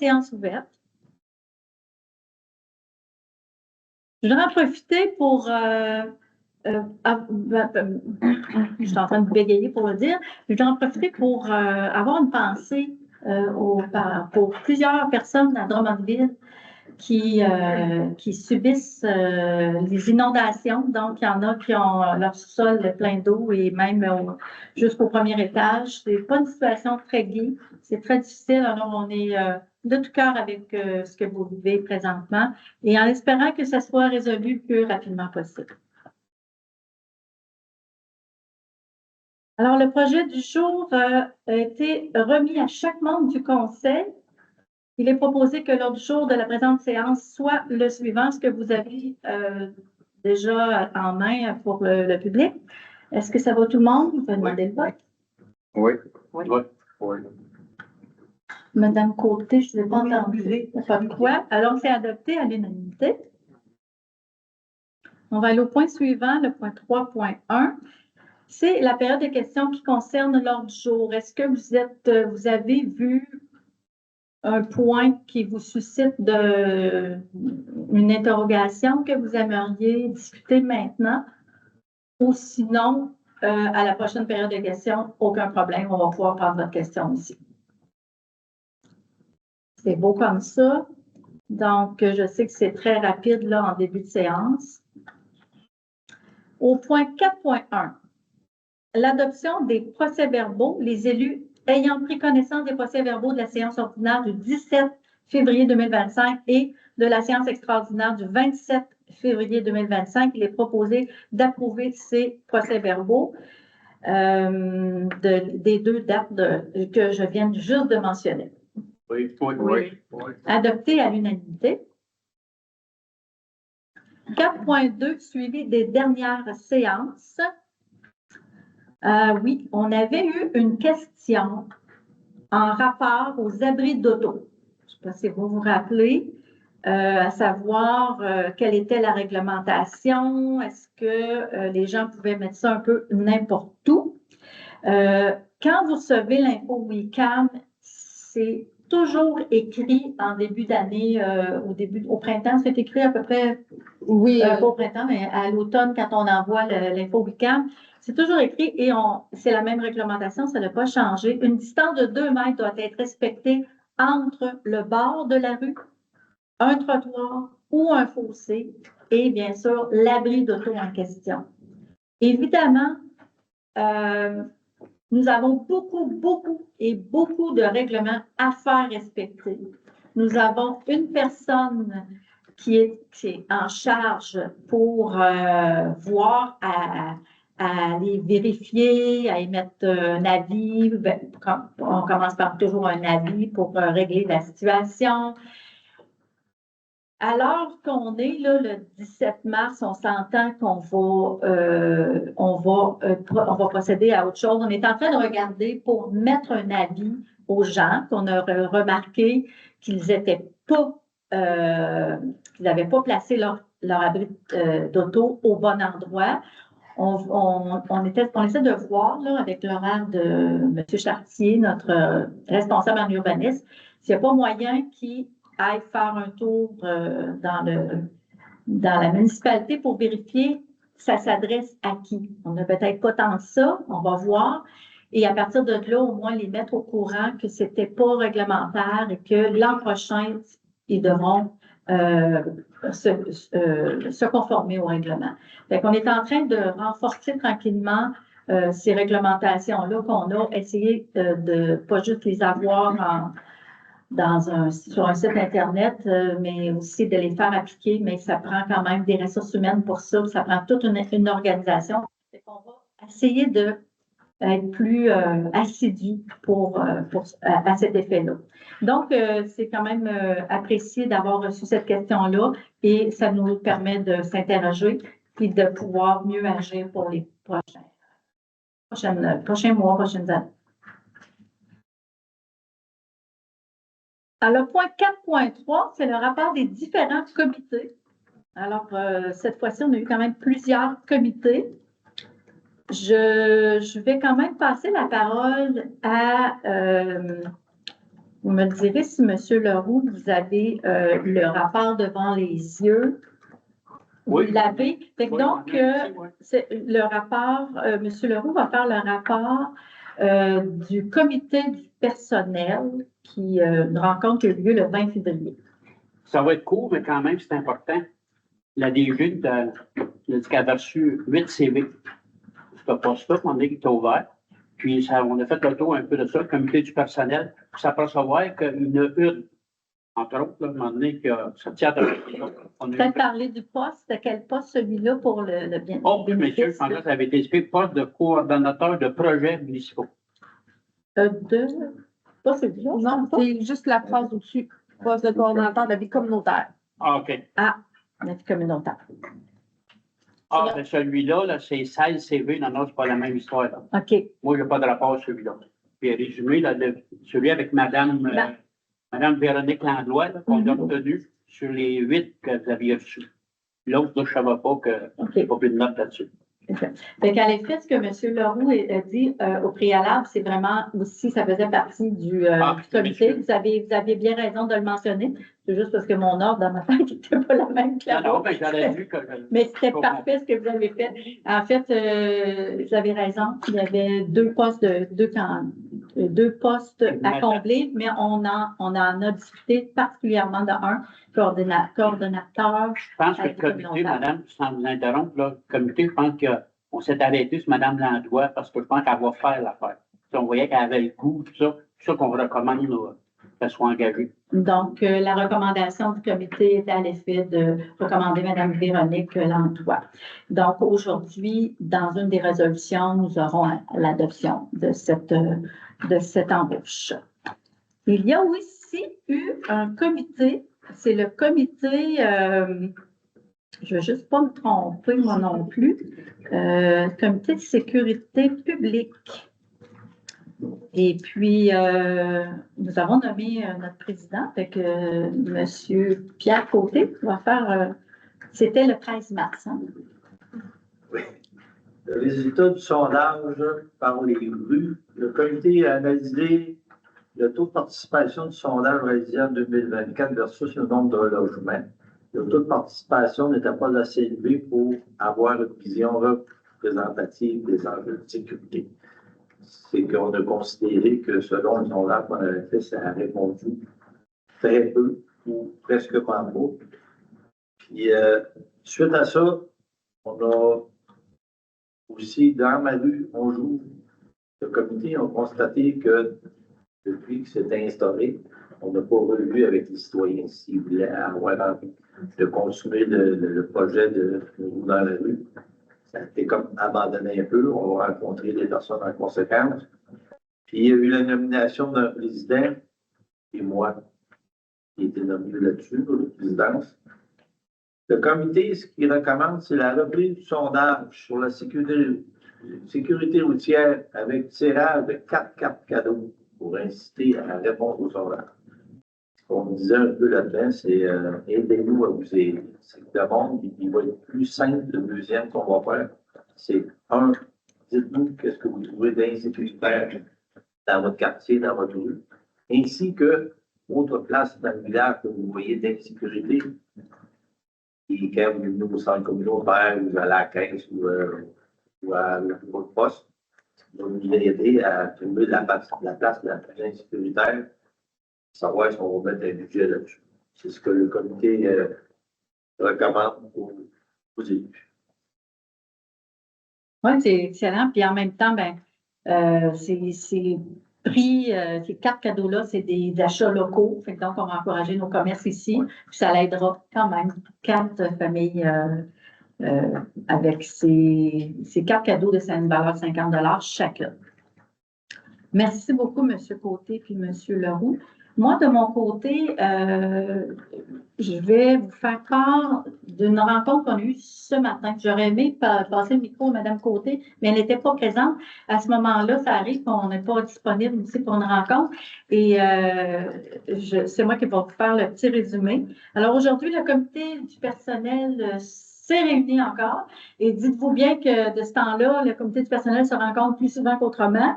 séance ouverte. Je voudrais en profiter pour... je suis en train de bégayer pour le dire. Je voudrais en profiter pour avoir une pensée pour plusieurs personnes à Drummondville qui subissent les inondations. Donc, il y en a qui ont leur sous-sol plein d'eau et même jusqu'au premier étage. C'est pas une situation très gaie. C'est très difficile. Alors, on est de tout cœur avec ce que vous vivez présentement et en espérant que ça soit résolu le plus rapidement possible. Alors, le projet du jour a été remis à chaque membre du conseil. Il est proposé que l'ordre du jour de la présente séance soit le suivant, ce que vous avez déjà en main pour le public. Est-ce que ça va tout le monde? Vous pouvez demander le vote. Oui. Oui. Oui. Madame Côté, je ne vous ai pas entendu. Pas de quoi. Alors, c'est adopté à l'unanimité. On va aller au point suivant, le point 3.1. C'est la période de questions qui concerne l'ordre du jour. Est-ce que vous avez vu un point qui vous suscite une interrogation que vous aimeriez discuter maintenant? Ou sinon, à la prochaine période de questions, aucun problème, on va pouvoir prendre votre question ici. C'est beau comme ça. Donc, je sais que c'est très rapide là en début de séance. Au point 4.1, l'adoption des procès-verbaux, les élus ayant pris connaissance des procès-verbaux de la séance ordinaire du 17 février 2025 et de la séance extraordinaire du 27 février 2025, il est proposé d'approuver ces procès-verbaux des deux dates que je viens juste de mentionner. Oui. Adopté à l'unanimité. 4.2, suivi des dernières séances. Oui, on avait eu une question en rapport aux abris d'auto. Je ne sais pas si vous vous rappelez, à savoir quelle était la réglementation, est-ce que les gens pouvaient mettre ça un peu n'importe où. Quand vous recevez l'info WICAM, c'est toujours écrit en début d'année, au printemps, c'est écrit à peu près, oui, pas au printemps, mais à l'automne, quand on envoie l'info WICAM, c'est toujours écrit et c'est la même réglementation, ça n'a pas changé. Une distance de 2 mètres doit être respectée entre le bord de la rue, un trottoir ou un fossé et bien sûr l'abri d'auto en question. Évidemment, nous avons beaucoup de règlements à faire respecter. Nous avons une personne qui est en charge pour voir à les vérifier, à émettre un avis. On commence par toujours un avis pour régler la situation. Alors qu'on est là, le 17 mars, on s'entend qu'on va procéder à autre chose. On est en train de regarder pour mettre un avis aux gens qu'on a remarqué qu'ils n'avaient pas placé leur abri d'auto au bon endroit. On essaie de voir là, avec l'horaire de M. Chartier, notre responsable en urbanisme, s'il n'y a pas moyen qu'il aille faire un tour dans la municipalité pour vérifier ça s'adresse à qui. On n'a peut-être pas tant ça, on va voir. Et à partir de là, au moins les mettre au courant que ce n'était pas réglementaire et que l'an prochain, ils devront se conformer au règlement. Fait qu'on est en train de renforcer tranquillement ces réglementations-là qu'on a essayé de pas juste les avoir sur un site Internet, mais aussi de les faire appliquer, mais ça prend quand même des ressources humaines pour ça, ça prend toute une organisation. Fait qu'on va essayer d'être plus assidu à cet effet-là. Donc, c'est quand même apprécié d'avoir reçu cette question-là et ça nous permet de s'interroger et de pouvoir mieux agir pour les prochains mois, prochaines années. Alors, point 4.3, c'est le rapport des différents comités. Alors, cette fois-ci, on a eu quand même plusieurs comités. Je vais quand même passer la parole à Vous me direz si, M. Leroux, vous avez le rapport devant les yeux. Oui. Vous l'avez. Oui, Donc, le rapport, M. Leroux va faire le rapport du comité du personnel qui une rencontre qui a eu lieu le 20 février. Ça va être court, mais quand même, c'est important. La DG a dit qu'elle a reçu 8 CV. Ce poste-là, on dit qu'il était ouvert. Puis, on a fait le tour un peu de ça, le comité du personnel, pour s'apercevoir qu'il y en a une, entre autres, là, à un moment donné, que ça tient de Peut-être parler du poste, de quel poste celui-là pour le bien. Oh, oui, monsieur, je pensais que ça avait été expliqué, poste de coordonnateur de projets municipaux. Pas celui-là? Non, c'est juste la phrase au-dessus. Poste de coordonnateur de la vie communautaire. Ah, OK. Ah, la vie communautaire. Ah, ben celui-là, là, c'est 16 CV. Non, non, c'est pas la même histoire. Là. OK. Moi, je n'ai pas de rapport à celui-là. Puis, résumé, là, celui avec Madame Véronique Landlois, qu'on a obtenu sur les 8 que vous aviez reçus. L'autre, là, je ne savais pas qu'il n'y a pas plus de notes là-dessus. Fait qu'à l'effet, ce que M. Leroux a dit au préalable, c'est vraiment aussi, ça faisait partie du comité. Vous aviez bien raison de le mentionner. C'est juste parce que mon ordre dans ma tête n'était pas la même que la vôtre. Mais c'était parfait ce que vous avez fait. En fait, vous avez raison. Il y avait deux postes à combler, mais on en a discuté particulièrement de un coordonnateur. Je pense que le comité, madame, sans vous interrompre, là, le comité, je pense qu'on s'est arrêté sur Mme Landlois parce que je pense qu'elle va faire l'affaire. On voyait qu'elle avait le goût, tout ça. C'est ça qu'on recommande qu'elle soit engagée. Donc, la recommandation du comité est à l'effet de recommander Mme Véronique Landlois. Donc, aujourd'hui, dans une des résolutions, nous aurons l'adoption de cette embauche. Il y a aussi eu un comité, c'est le comité, je ne vais juste pas me tromper moi non plus, comité de sécurité publique. Et puis, nous avons nommé notre président avec M. Pierre Côté qui va faire, c'était le 13 mars. Hein? Oui. Le résultat du sondage par les rues, le comité a analysé le taux de participation du sondage réalisé en 2024 versus le nombre de logements. Le taux de participation n'était pas assez élevé pour avoir une vision représentative des enjeux de sécurité. C'est qu'on a considéré que selon le sondage qu'on avait fait, ça a répondu très peu ou presque pas beaucoup. Puis, suite à ça, on a aussi, dans ma rue, on joue. Le comité a constaté que depuis que c'était instauré, on n'a pas revu avec les citoyens s'ils voulaient avoir envie de continuer le projet de nous dans la rue. Ça a été comme abandonné un peu. On va rencontrer des personnes en conséquence. Puis il y a eu la nomination d'un président et moi qui ai été nommé là-dessus pour la présidence. Le comité, ce qu'il recommande, c'est la reprise du sondage sur la sécurité routière avec tirage de 4 cartes cadeaux pour inciter à répondre au sondage. Ce qu'on disait un peu là-dedans, c'est aidez-nous à vous aider. C'est que le monde, il va être plus simple. Le deuxième qu'on va faire, c'est dites-nous qu'est-ce que vous trouvez d'insécuritaire dans votre quartier, dans votre rue, ainsi que autre place dans le village que vous voyez d'insécurité. Et quand vous venez au centre communautaire, vous allez à la caisse ou à votre poste, vous nous aider à trouver la place la plus insécuritaire, savoir si on va mettre un budget là-dessus. C'est ce que le comité recommande aux élus. Oui, c'est excellent. Puis en même temps, c'est pris, ces 4 cadeaux-là, c'est des achats locaux. Fait que donc, on va encourager nos commerces ici. Puis ça l'aidera quand même 4 familles avec ces 4 cadeaux de une valeur de 50 $ chacun. Merci beaucoup, M. Côté puis M. Leroux. Moi, de mon côté, je vais vous faire part d'une rencontre qu'on a eue ce matin. J'aurais aimé passer le micro à Mme Côté, mais elle n'était pas présente. À ce moment-là, ça arrive qu'on n'est pas disponible ici pour une rencontre. Et c'est moi qui vais vous faire le petit résumé. Alors aujourd'hui, le comité du personnel s'est réuni encore. Et dites-vous bien que de ce temps-là, le comité du personnel se rencontre plus souvent qu'autrement.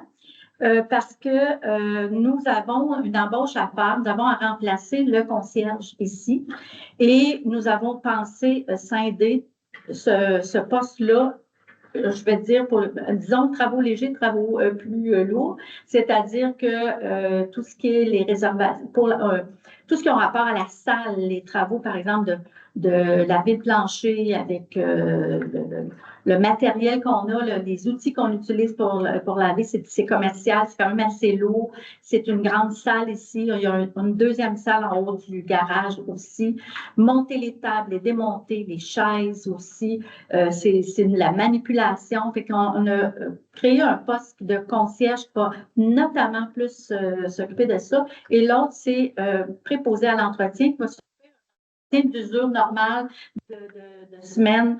Parce que nous avons une embauche à faire. Nous avons à remplacer le concierge ici et nous avons pensé scinder ce poste-là, je vais dire, pour, disons, travaux légers, travaux plus lourds, c'est-à-dire que tout ce qui est les réservations, tout ce qui a rapport à la salle, les travaux, par exemple, de laver le plancher avec le matériel qu'on a, les outils qu'on utilise pour laver, c'est commercial, c'est quand même assez lourd. C'est une grande salle ici. Il y a une deuxième salle en haut du garage aussi. Monter les tables, les démonter, les chaises aussi. C'est de la manipulation. Fait qu'on a créé un poste de concierge qui va notamment plus s'occuper de ça. Et l'autre, c'est préposé à l'entretien qui va d'usure normale de semaine,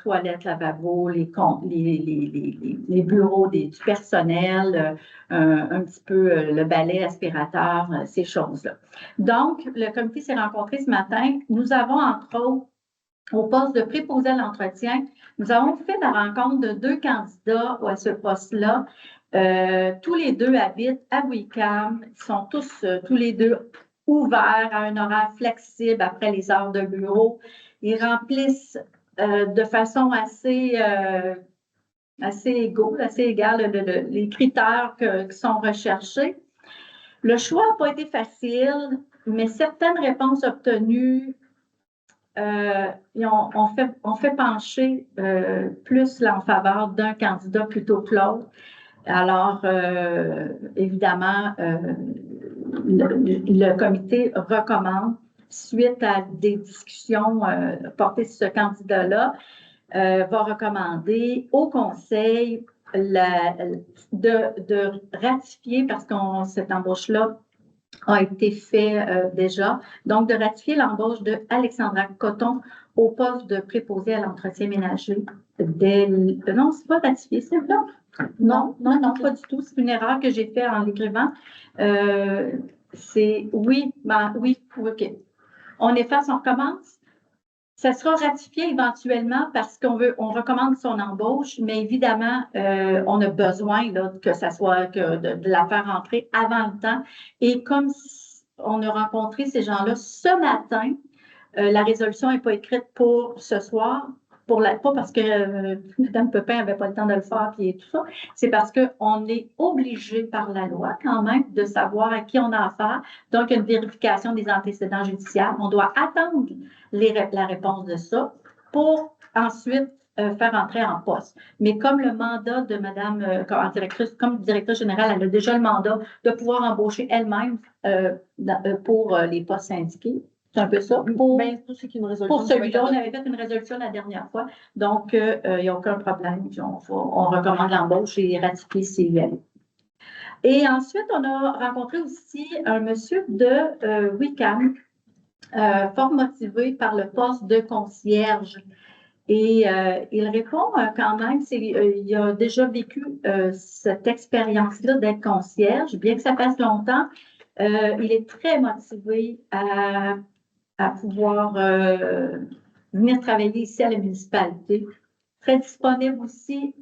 toilettes, lavabo, les bureaux du personnel, un petit peu le balai, aspirateur, ces choses-là. Donc, le comité s'est rencontré ce matin. Nous avons, entre autres, au poste de préposé à l'entretien, nous avons fait la rencontre de 2 candidats à ce poste-là. Tous les deux habitent à Wickham. Ils sont tous les deux ouverts à un horaire flexible après les heures de bureau. Ils remplissent de façon assez égale les critères qui sont recherchés. Le choix n'a pas été facile, mais certaines réponses obtenues on fait pencher plus en faveur d'un candidat plutôt que l'autre. Alors, évidemment, le comité recommande, suite à des discussions portées sur ce candidat-là, va recommander au conseil de ratifier, parce que cette embauche-là a été fait déjà, donc de ratifier l'embauche de Alexandra Coton au poste de préposé à l'entretien ménager. Non, c'est pas ratifié, c'est là. Non, pas du tout. C'est une erreur que j'ai faite en l'écrivant. Oui, OK. On efface, on recommence. Ça sera ratifié éventuellement parce on recommande son embauche, mais évidemment, on a besoin que ça soit de la faire entrer avant le temps. Et comme on a rencontré ces gens-là ce matin, la résolution n'est pas écrite pour ce soir, pas parce que Mme Pepin n'avait pas le temps de le faire et tout ça, c'est parce qu'on est obligé par la loi quand même de savoir à qui on a affaire. Donc, une vérification des antécédents judiciaires. On doit attendre la réponse de ça pour ensuite faire entrer en poste. Mais comme le mandat de Mme, comme directrice générale, elle a déjà le mandat de pouvoir embaucher elle-même pour les postes syndiqués. C'est un peu ça. Pour celui-là, on avait fait une résolution la dernière fois. Donc, il n'y a aucun problème. On recommande l'embauche et ratifier CUL. Et ensuite, on a rencontré aussi un monsieur de Wickham, fort motivé par le poste de concierge. Et il répond quand même, il a déjà vécu cette expérience-là d'être concierge, bien que ça passe longtemps. Il est très motivé à pouvoir venir travailler ici à la municipalité. Très disponible aussi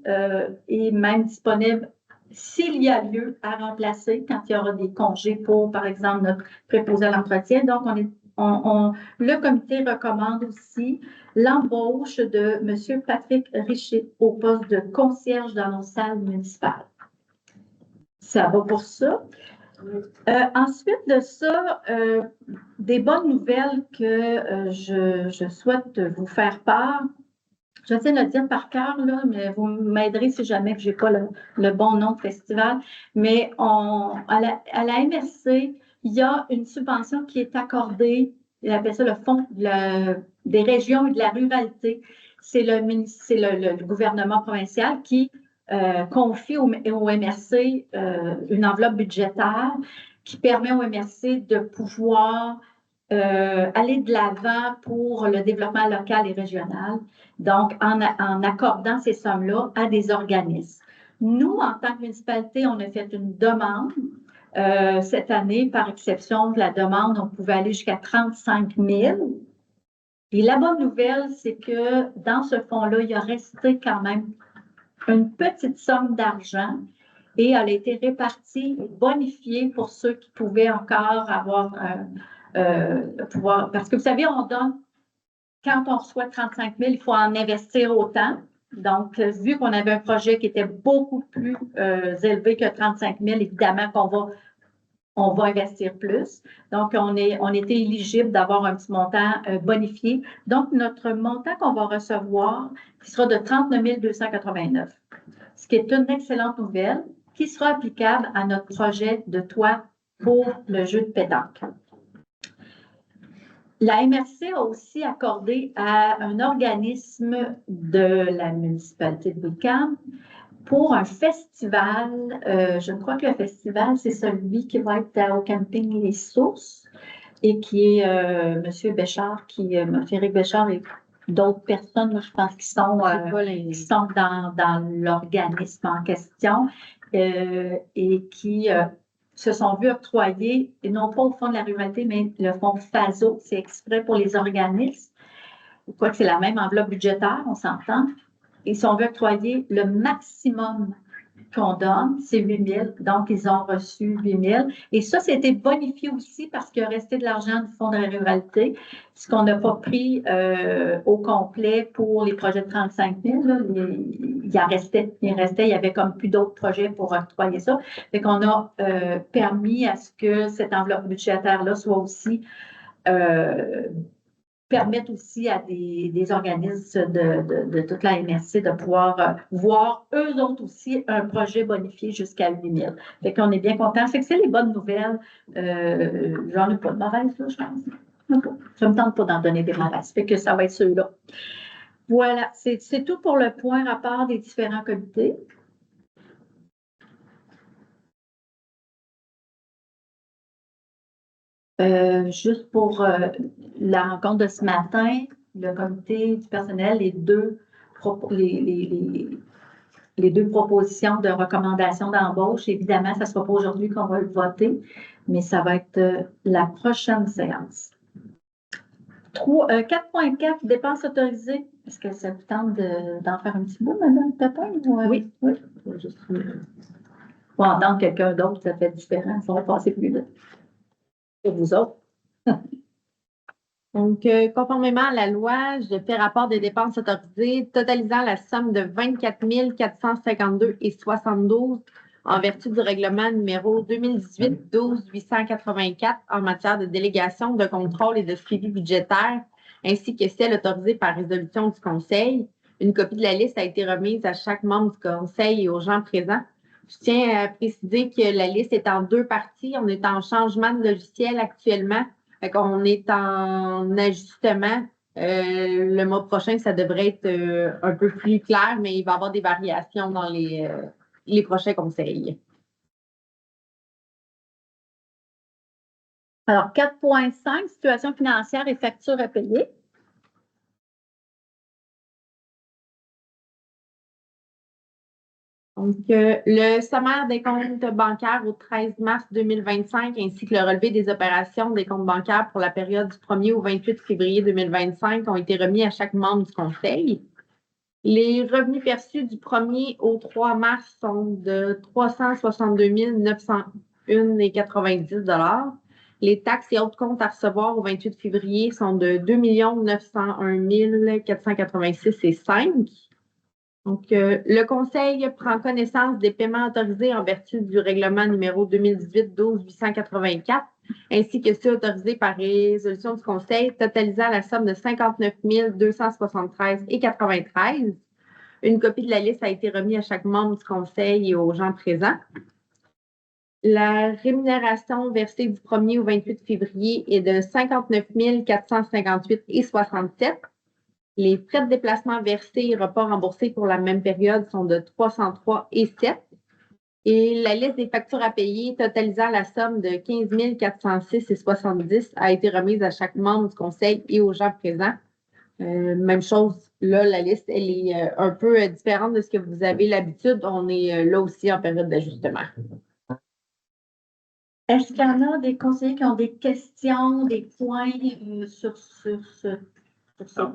et même disponible s'il y a lieu à remplacer quand il y aura des congés pour, par exemple, notre préposé à l'entretien. Donc, le comité recommande aussi l'embauche de M. Patrick Richer au poste de concierge dans nos salles municipales. Ça va pour ça. Ensuite de ça, des bonnes nouvelles que je souhaite vous faire part. Je tiens à le dire par cœur, là, mais vous m'aiderez si jamais je n'ai pas le bon nom de festival. Mais à la MRC, il y a une subvention qui est accordée, il appelle ça le Fonds des régions et de la ruralité. C'est le gouvernement provincial qui confie au MRC une enveloppe budgétaire qui permet au MRC de pouvoir aller de l'avant pour le développement local et régional, donc en accordant ces sommes-là à des organismes. Nous, en tant que municipalité, on a fait une demande. Cette année, par exception de la demande, on pouvait aller jusqu'à 35 000. Et la bonne nouvelle, c'est que dans ce fonds-là, il y a resté quand même une petite somme d'argent et elle a été répartie, bonifiée pour ceux qui pouvaient encore avoir pouvoir. Parce que vous savez, on donne, quand on reçoit 35 000, il faut en investir autant. Donc, vu qu'on avait un projet qui était beaucoup plus élevé que 35 000, évidemment on va investir plus. Donc, on était éligible d'avoir un petit montant bonifié. Donc, notre montant qu'on va recevoir, qui sera de 39 289, ce qui est une excellente nouvelle, qui sera applicable à notre projet de toit pour le jeu de pétanque. La MRC a aussi accordé à un organisme de la municipalité de Wickham pour un festival. Je crois que le festival, c'est celui qui va être au camping Les Sources et qui est M. Béchard, M. Éric Béchard et d'autres personnes, je pense, qui sont dans l'organisme en question et qui se sont vus octroyer, et non pas au Fonds de la ruralité, mais le fonds FASO, c'est exprès pour les organismes. Je crois que c'est la même enveloppe budgétaire, on s'entend. Ils sont vus octroyer le maximum qu'on donne, c'est 8 000. Donc, ils ont reçu 8 000. Et ça, c'était bonifié aussi parce qu'il a resté de l'argent du Fonds de la ruralité, ce qu'on n'a pas pris au complet pour les projets de 35 000. Là, il y avait comme plus d'autres projets pour octroyer ça. Fait qu'on a permis à ce que cette enveloppe budgétaire-là soit aussi permettent aussi à des organismes de toute la MRC de pouvoir voir eux autres aussi un projet bonifié jusqu'à 8 000. Fait qu'on est bien content. Fait que c'est les bonnes nouvelles. J'en ai pas de mauvaises, là, je pense. Je me tente pas d'en donner des mauvaises. Fait que ça va être ceux-là. Voilà, c'est tout pour le point rapport des différents comités. Juste pour la rencontre de ce matin, le comité du personnel, les deux propositions de recommandation d'embauche, évidemment, ça ne sera pas aujourd'hui qu'on va le voter, mais ça va être la prochaine séance. 4.4, dépenses autorisées. Est-ce que ça vous tente d'en faire un petit bout, Mme Pépin? Oui. Ou entendre quelqu'un d'autre, ça fait différent. Ça va passer plus vite. Et vous autres? Donc, conformément à la loi, je fais rapport des dépenses autorisées totalisant la somme de 24 452,72 en vertu du règlement numéro 2018-12-884 en matière de délégation, de contrôle et de suivi budgétaire, ainsi que celle autorisée par résolution du Conseil. Une copie de la liste a été remise à chaque membre du Conseil et aux gens présents. Je tiens à préciser que la liste est en 2 parties. On est en changement de logiciel actuellement. Fait qu'on est en ajustement. Le mois prochain, ça devrait être un peu plus clair, mais il va y avoir des variations dans les prochains conseils. Alors, 4.5, situation financière et factures à payer. Donc, le sommaire des comptes bancaires au 13 mars 2025 ainsi que le relevé des opérations des comptes bancaires pour la période du 1er au 28 février 2025 ont été remis à chaque membre du Conseil. Les revenus perçus du 1er au 3 mars sont de 362 901,90 $. Les taxes et autres comptes à recevoir au 28 février sont de 2 901 486,5 $. Donc, le Conseil prend connaissance des paiements autorisés en vertu du règlement numéro 2018-12-884, ainsi que ceux autorisés par résolution du Conseil, totalisant la somme de 59 273,93 $. Une copie de la liste a été remise à chaque membre du Conseil et aux gens présents. La rémunération versée du 1er au 28 février est de 59 458,67 $. Les frais de déplacement versés et repas remboursés pour la même période sont de 303,07 $. Et la liste des factures à payer totalisant la somme de 15 406,70 $ a été remise à chaque membre du Conseil et aux gens présents. Même chose, là, la liste, elle est un peu différente de ce que vous avez l'habitude. On est là aussi en période d'ajustement. Est-ce qu'il y en a des conseillers qui ont des questions, des points sur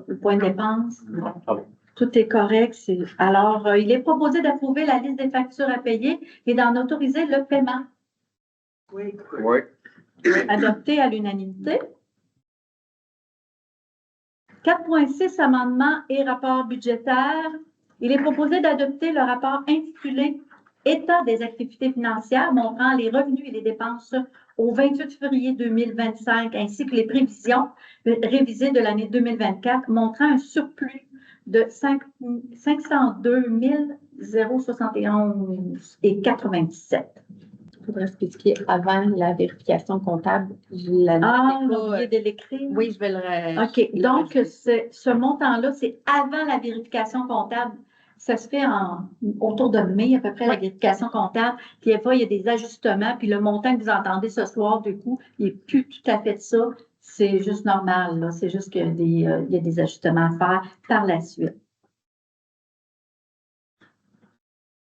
le point de dépense? Non, ça va. Tout est correct. Alors, il est proposé d'approuver la liste des factures à payer et d'en autoriser le paiement. Oui. Oui. Adopté à l'unanimité. 4.6, amendements et rapports budgétaires. Il est proposé d'adopter le rapport intitulé « État des activités financières montrant les revenus et les dépenses au 28 février 2025 ainsi que les prévisions révisées de l'année 2024 montrant un surplus de 502 071,97. Il faudrait spécifier avant la vérification comptable. Je la Ah, notais on a pas, oublié de l'écrire. Oui, je vais le OK. Donc, ce montant-là, c'est avant la vérification comptable. Ça se fait autour de mai, à peu près, la vérification comptable. Puis, des fois, il y a des ajustements. Puis, le montant que vous entendez ce soir, du coup, il n'est plus tout à fait ça. C'est juste normal, là. C'est juste qu'il y a des ajustements à faire par la suite.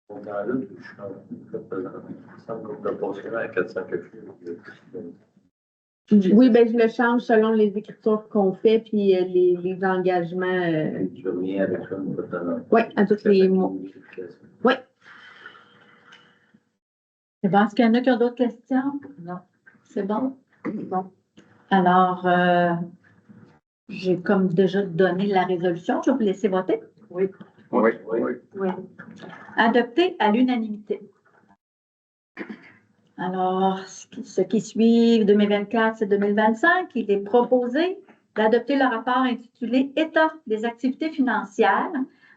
On a là, je suis en train de passer à 400 quelque chose. Oui, ben je le change selon les écritures qu'on fait, puis les engagements. Tu reviens avec ça, Oui, à tous les mois. Oui. C'est bon. Est-ce qu'il y en a qui ont d'autres questions? Non. C'est bon? Bon. Alors, j'ai comme déjà donné la résolution. Je vais vous laisser voter. Oui. Oui. Oui. Adopté à l'unanimité. Alors, ce qui suit 2024, c'est 2025. Il est proposé d'adopter le rapport intitulé « État des activités financières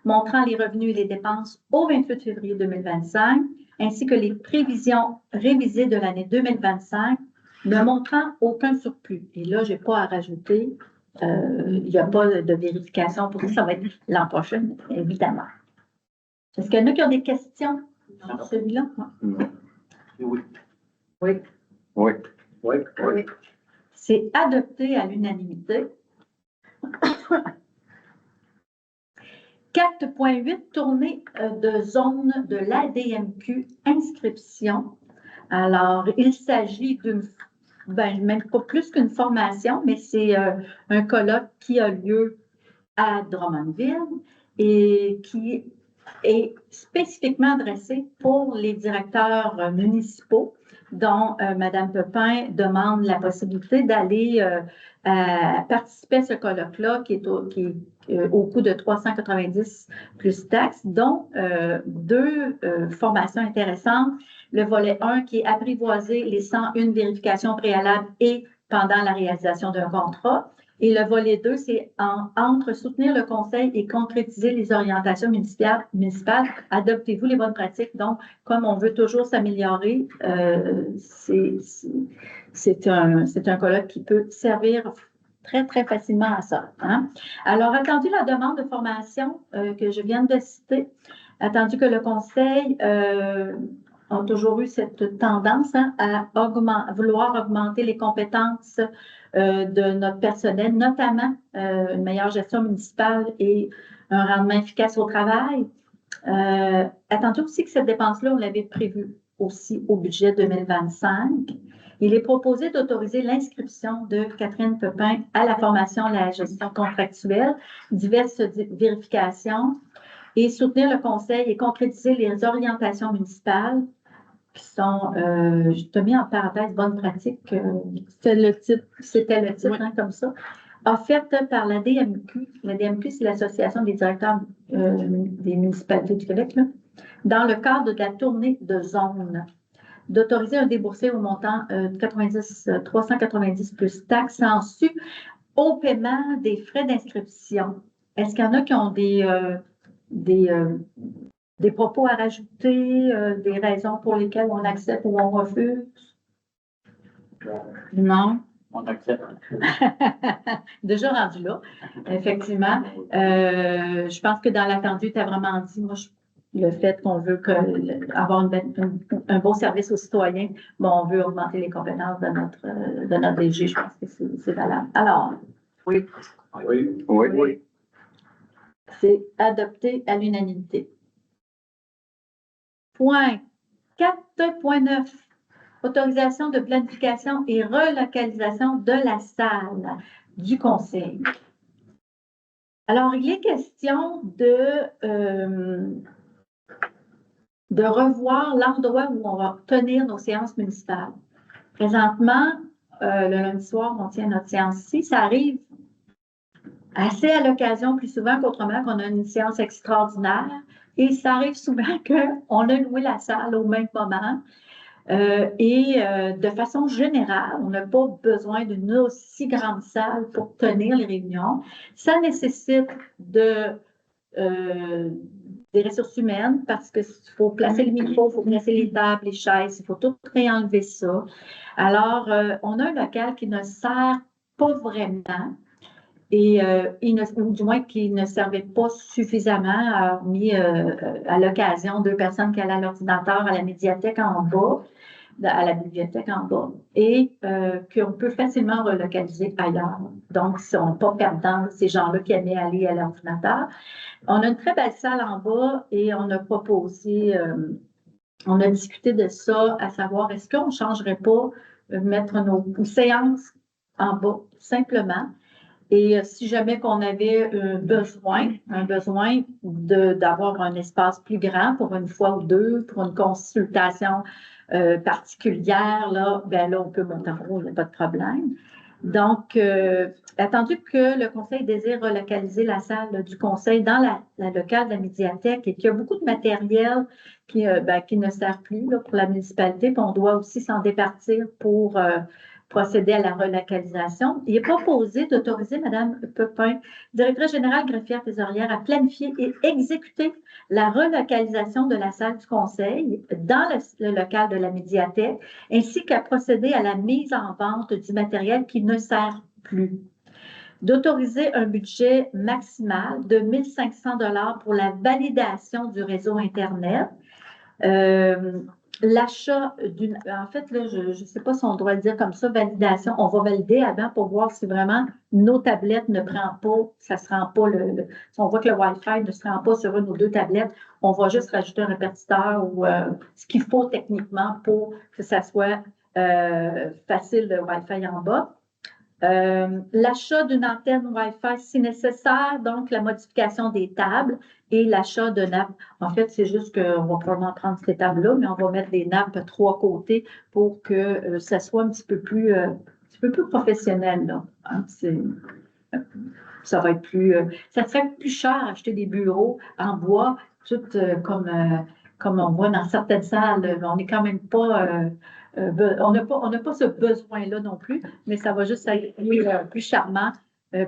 montrant les revenus et les dépenses au 28 février 2025, ainsi que les prévisions révisées de l'année 2025, ne montrant aucun surplus. » Et là, je n'ai pas à rajouter. Il n'y a pas de vérification pour ça. Ça va être l'an prochain, évidemment. Est-ce qu'il y en a qui ont des questions sur celui-là? Oui. Oui. Oui. Oui. Oui. C'est adopté à l'unanimité. 4.8, tournée de zone de l'ADMQ, inscription. Alors, il s'agit d'une, même pas plus qu'une formation, mais c'est un colloque qui a lieu à Drummondville et qui est spécifiquement adressé pour les directeurs municipaux, dont Mme Pepin demande la possibilité d'aller participer à ce colloque-là qui est au coût de 390 plus taxes, dont deux formations intéressantes. Le volet 1 qui est apprivoiser les 101 vérifications préalables et pendant la réalisation d'un contrat. Et le volet 2, c'est entre soutenir le conseil et concrétiser les orientations municipales, adoptez-vous les bonnes pratiques. Donc, comme on veut toujours s'améliorer, c'est un colloque qui peut servir très, très facilement à ça. Hein? Alors, attendu la demande de formation que je viens de citer, attendu que le conseil a toujours eu cette tendance à vouloir augmenter les compétences de notre personnel, notamment une meilleure gestion municipale et un rendement efficace au travail. Attendu aussi que cette dépense-là, on l'avait prévue aussi au budget 2025. Il est proposé d'autoriser l'inscription de Catherine Pepin à la formation de la gestion contractuelle, diverses vérifications et soutenir le conseil et concrétiser les orientations municipales qui sont, je te mets en parenthèse, bonne pratique. C'était le titre, oui. Comme ça. Offerte par la DMQ. La DMQ, c'est l'Association des directeurs des municipalités du Québec, là, dans le cadre de la tournée de zone. D'autoriser un déboursé au montant de 390 plus taxes sans su au paiement des frais d'inscription. Est-ce qu'il y en a qui ont des propos à rajouter, des raisons pour lesquelles on accepte ou on refuse? Non? On accepte. Déjà rendu là, effectivement. Je pense que dans l'attendu, tu as vraiment dit, moi, le fait qu'on veut avoir un bon service aux citoyens, bon, on veut augmenter les compétences de notre DG, je pense que c'est valable. Alors, oui. Oui. Oui. Oui. C'est adopté à l'unanimité. Point 4.9. Autorisation de planification et relocalisation de la salle du conseil. Alors, il est question de revoir l'endroit où on va tenir nos séances municipales. Présentement, le lundi soir, on tient notre séance ici. Ça arrive assez à l'occasion, plus souvent qu'autrement, qu'on a une séance extraordinaire. Et ça arrive souvent qu'on a loué la salle au même moment. De façon générale, on n'a pas besoin d'une aussi grande salle pour tenir les réunions. Ça nécessite des ressources humaines parce qu'il faut placer le micro, il faut placer les tables, les chaises, il faut tout réenlever ça. Alors, on a un local qui ne sert pas vraiment ou du moins qui ne servait pas suffisamment, mis à l'occasion 2 personnes qui allaient à l'ordinateur, à la médiathèque en bas, à la bibliothèque en bas, et qu'on peut facilement relocaliser ailleurs. Donc, ils ne sont pas perdants, ces gens-là qui aimaient aller à l'ordinateur. On a une très belle salle en bas et on a proposé, on a discuté de ça, à savoir, est-ce qu'on ne changerait pas mettre nos séances en bas, simplement. Et si jamais qu'on avait un besoin d'avoir un espace plus grand pour une fois ou deux, pour une consultation particulière, là, ben là, on peut monter en haut, il n'y a pas de problème. Donc, attendu que le conseil désire relocaliser la salle du conseil dans la locale de la médiathèque et qu'il y a beaucoup de matériel qui ne sert plus là, pour la municipalité, puis on doit aussi s'en départir pour procéder à la relocalisation. Il est proposé d'autoriser Mme Pepin, directrice générale greffière trésorière, à planifier et exécuter la relocalisation de la salle du conseil dans le local de la médiathèque, ainsi qu'à procéder à la mise en vente du matériel qui ne sert plus. D'autoriser un budget maximal de 1 500 $ pour la validation du réseau Internet. L'achat d'une... En fait, là, je ne sais pas si on doit le dire comme ça, validation. On va valider avant pour voir si vraiment nos tablettes ne prennent pas, ça ne se rend pas si on voit que le Wi-Fi ne se rend pas sur une ou deux tablettes, on va juste rajouter un répétiteur ou ce qu'il faut techniquement pour que ça soit facile le Wi-Fi en bas. L'achat d'une antenne Wi-Fi si nécessaire, donc la modification des tables et l'achat de nappes. En fait, c'est juste qu'on va probablement prendre ces tables-là, mais on va mettre des nappes 3 côtés pour que ça soit un petit peu plus professionnel. Là. Hein, ça va être ça serait plus cher acheter des bureaux en bois, tout comme on voit dans certaines salles. On n'est quand même pas... on n'a pas ce besoin-là non plus, mais ça va juste être plus charmant,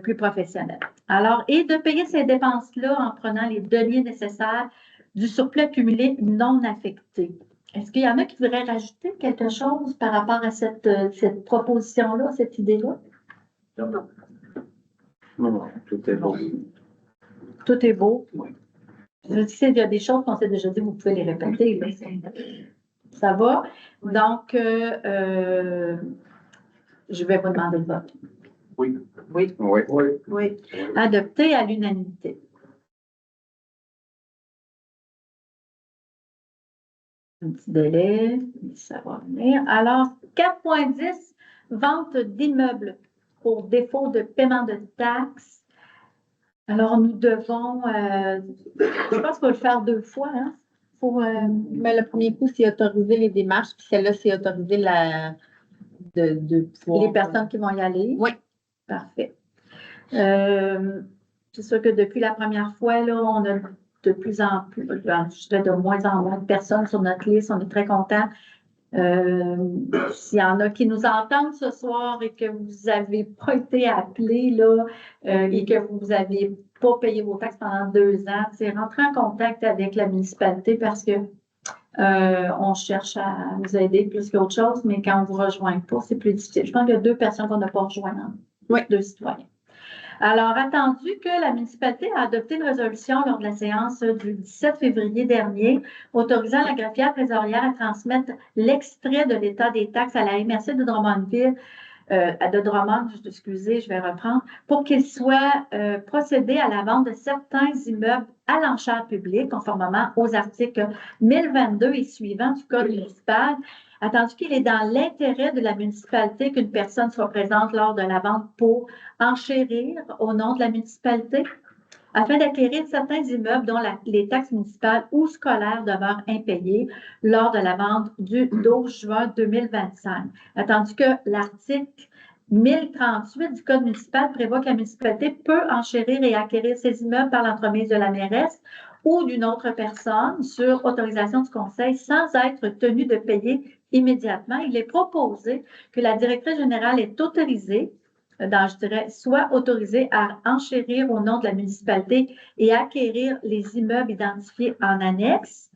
plus professionnel. Alors, et de payer ces dépenses-là en prenant les deniers nécessaires du surplus accumulé non affecté. Est-ce qu'il y en a qui voudraient rajouter quelque chose par rapport à cette proposition-là, cette idée-là? Non, tout est beau. Tout est beau. Oui. Je sais, il y a des choses qu'on s'est déjà dit, vous pouvez les répéter. Là. Ça va? Donc, je vais vous demander le vote. Oui. Oui. Oui. Oui. Oui. Adopté à l'unanimité. Un petit délai, ça va venir. Alors, 4.10, vente d'immeubles pour défaut de paiement de taxes. Alors, nous devons, je pense qu'on va le faire 2 fois, hein? Mais le premier coup, c'est autoriser les démarches, puis celle-là, c'est autoriser de pouvoir... Les personnes qui vont y aller. Oui. Parfait. C'est sûr que depuis la première fois, là, on a de plus en plus, je dirais de moins en moins de personnes sur notre liste. On est très contents. S'il y en a qui nous entendent ce soir et que vous n'avez pas été appelés là, et que vous n'avez pas payé vos taxes pendant 2 ans, c'est rentrer en contact avec la municipalité parce que on cherche à vous aider plus qu'autre chose, mais quand on ne vous rejoint pas, c'est plus difficile. Je pense qu'il y a 2 personnes qu'on n'a pas rejointes. Hein? Oui. 2 citoyens. Alors, attendu que la municipalité a adopté une résolution lors de la séance du 17 février dernier, autorisant la greffière trésorière à transmettre l'extrait de l'état des taxes à la MRC de Drummondville, excusez, je vais reprendre, pour qu'il soit procédé à la vente de certains immeubles à l'enchère publique, conformément aux articles 1022 et suivants du Code municipal, attendu qu'il est dans l'intérêt de la municipalité qu'une personne soit présente lors de la vente pour enchérir au nom de la municipalité. afin d'acquérir certains immeubles dont les taxes municipales ou scolaires demeurent impayées lors de la vente du 12 juin 2025. Attendu que l'article 1038 du Code municipal prévoit que la municipalité peut enchérir et acquérir ces immeubles par l'entremise de la mairesse ou d'une autre personne sur autorisation du conseil sans être tenue de payer immédiatement. Il est proposé que la directrice générale est autorisée, je dirais, soit autorisée à enchérir au nom de la municipalité et acquérir les immeubles identifiés en annexe,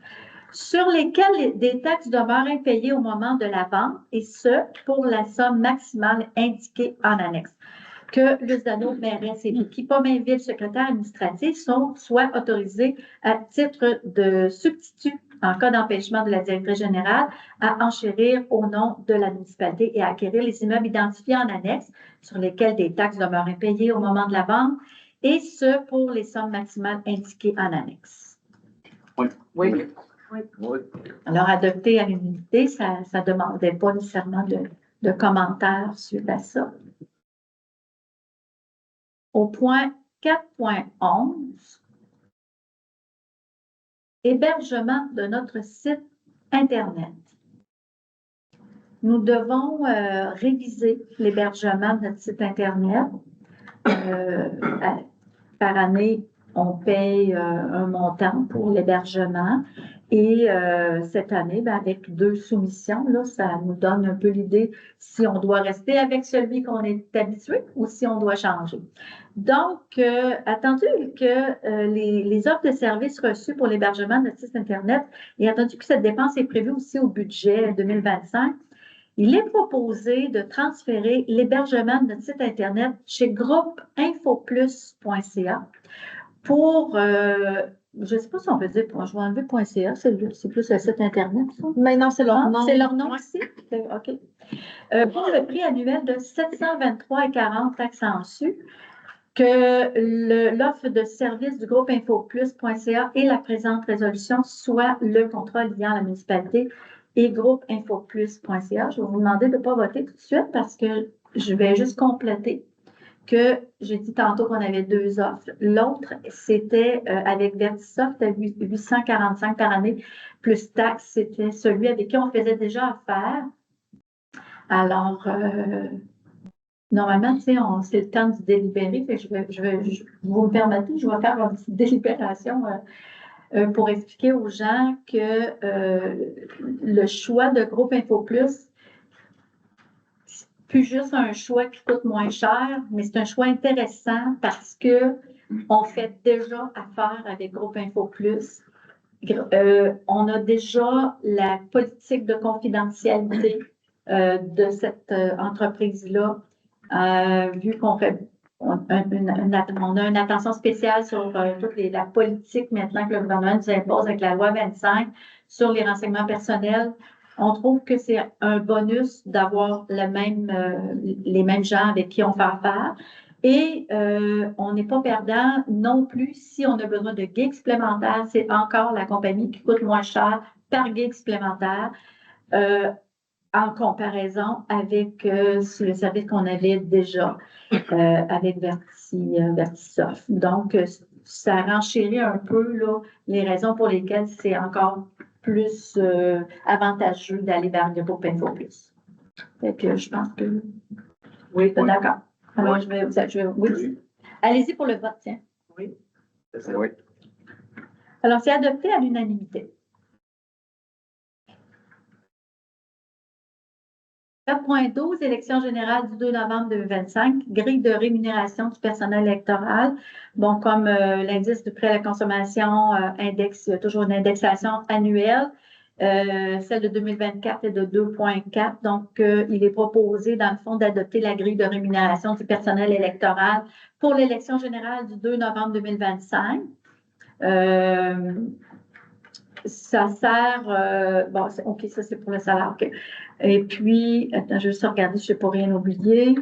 sur lesquels des taxes demeurent impayées au moment de la vente, et ce, pour la somme maximale indiquée en annexe. Que Luce-Dano, mairesse et Vicky Pomainville, secrétaire administratif, soient autorisés à titre de substitut en cas d'empêchement de la directrice générale à enchérir au nom de la municipalité et à acquérir les immeubles identifiés en annexe sur lesquels des taxes demeurent impayées au moment de la vente, et ce, pour les sommes maximales indiquées en annexe. Oui. Oui. Alors, adopté à l'unanimité, ça ne demandait pas nécessairement de commentaires suite à ça. Au point 4.11, hébergement de notre site Internet. Nous devons réviser l'hébergement de notre site Internet. Par année, on paye un montant pour l'hébergement. Et cette année, avec 2 soumissions, là, ça nous donne un peu l'idée si on doit rester avec celui qu'on est habitué ou si on doit changer. Donc, attendu que les offres de services reçues pour l'hébergement de notre site Internet, et attendu que cette dépense est prévue aussi au budget 2025, il est proposé de transférer l'hébergement de notre site Internet chez groupeinfoplus.ca pour, je ne sais pas si on peut dire, je vais enlever .ca, c'est plus le site Internet, ça? Mais non, c'est leur nom. C'est leur nom aussi? OK. Pour le prix annuel de 723,40 taxes en su, que l'offre de service du groupe infoplus.ca et la présente résolution soit le contrat liant la municipalité et groupe infoplus.ca. Je vais vous demander de ne pas voter tout de suite parce que je vais juste compléter que j'ai dit tantôt qu'on avait 2 offres. L'autre, c'était avec Vertisoft à 845 par année plus taxes. C'était celui avec qui on faisait déjà affaire. Alors, normalement, tu sais, c'est le temps de délibérer. Vous me permettez, je vais faire une petite délibération pour expliquer aux gens que le choix de groupe InfoPlus, c'est plus juste un choix qui coûte moins cher, mais c'est un choix intéressant parce que on fait déjà affaire avec groupe InfoPlus. On a déjà la politique de confidentialité de cette entreprise-là. Vu qu'on fait, on a une attention spéciale sur toute la politique maintenant que le gouvernement nous impose avec la loi 25 sur les renseignements personnels, on trouve que c'est un bonus d'avoir les mêmes gens avec qui on fait affaire. Et on n'est pas perdant non plus si on a besoin de gigs supplémentaires. C'est encore la compagnie qui coûte moins cher par gig supplémentaire. En comparaison avec le service qu'on avait déjà avec Vertisoft. Donc, ça renchérit un peu là, les raisons pour lesquelles c'est encore plus avantageux d'aller vers le groupe InfoPlus. Fait que je pense que oui, d'accord. Alors, oui. Allez-y pour le vote, tiens. Oui. Oui. Alors, c'est adopté à l'unanimité. 4.12, élection générale du 2 novembre 2025, grille de rémunération du personnel électoral. Bon, comme l'indice du prix à la consommation indexe, il y a toujours une indexation annuelle. Celle de 2024 est de 2,4. Donc, il est proposé, dans le fond, d'adopter la grille de rémunération du personnel électoral pour l'élection générale du 2 novembre 2025. Ça sert, bon, OK, ça c'est pour le salaire, OK. Et puis, attends, je vais juste regarder, je ne sais pas rien oublier.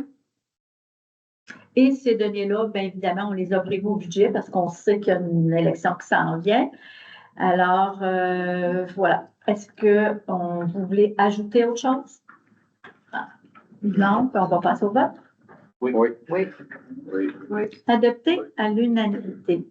Et ces données-là, bien évidemment, on les a prévues au budget parce qu'on sait qu'il y a une élection qui s'en vient. Alors, voilà. Est-ce que vous voulez ajouter autre chose? Non, puis on va passer au vote. Oui. Oui. Oui. Oui. Adopté à l'unanimité.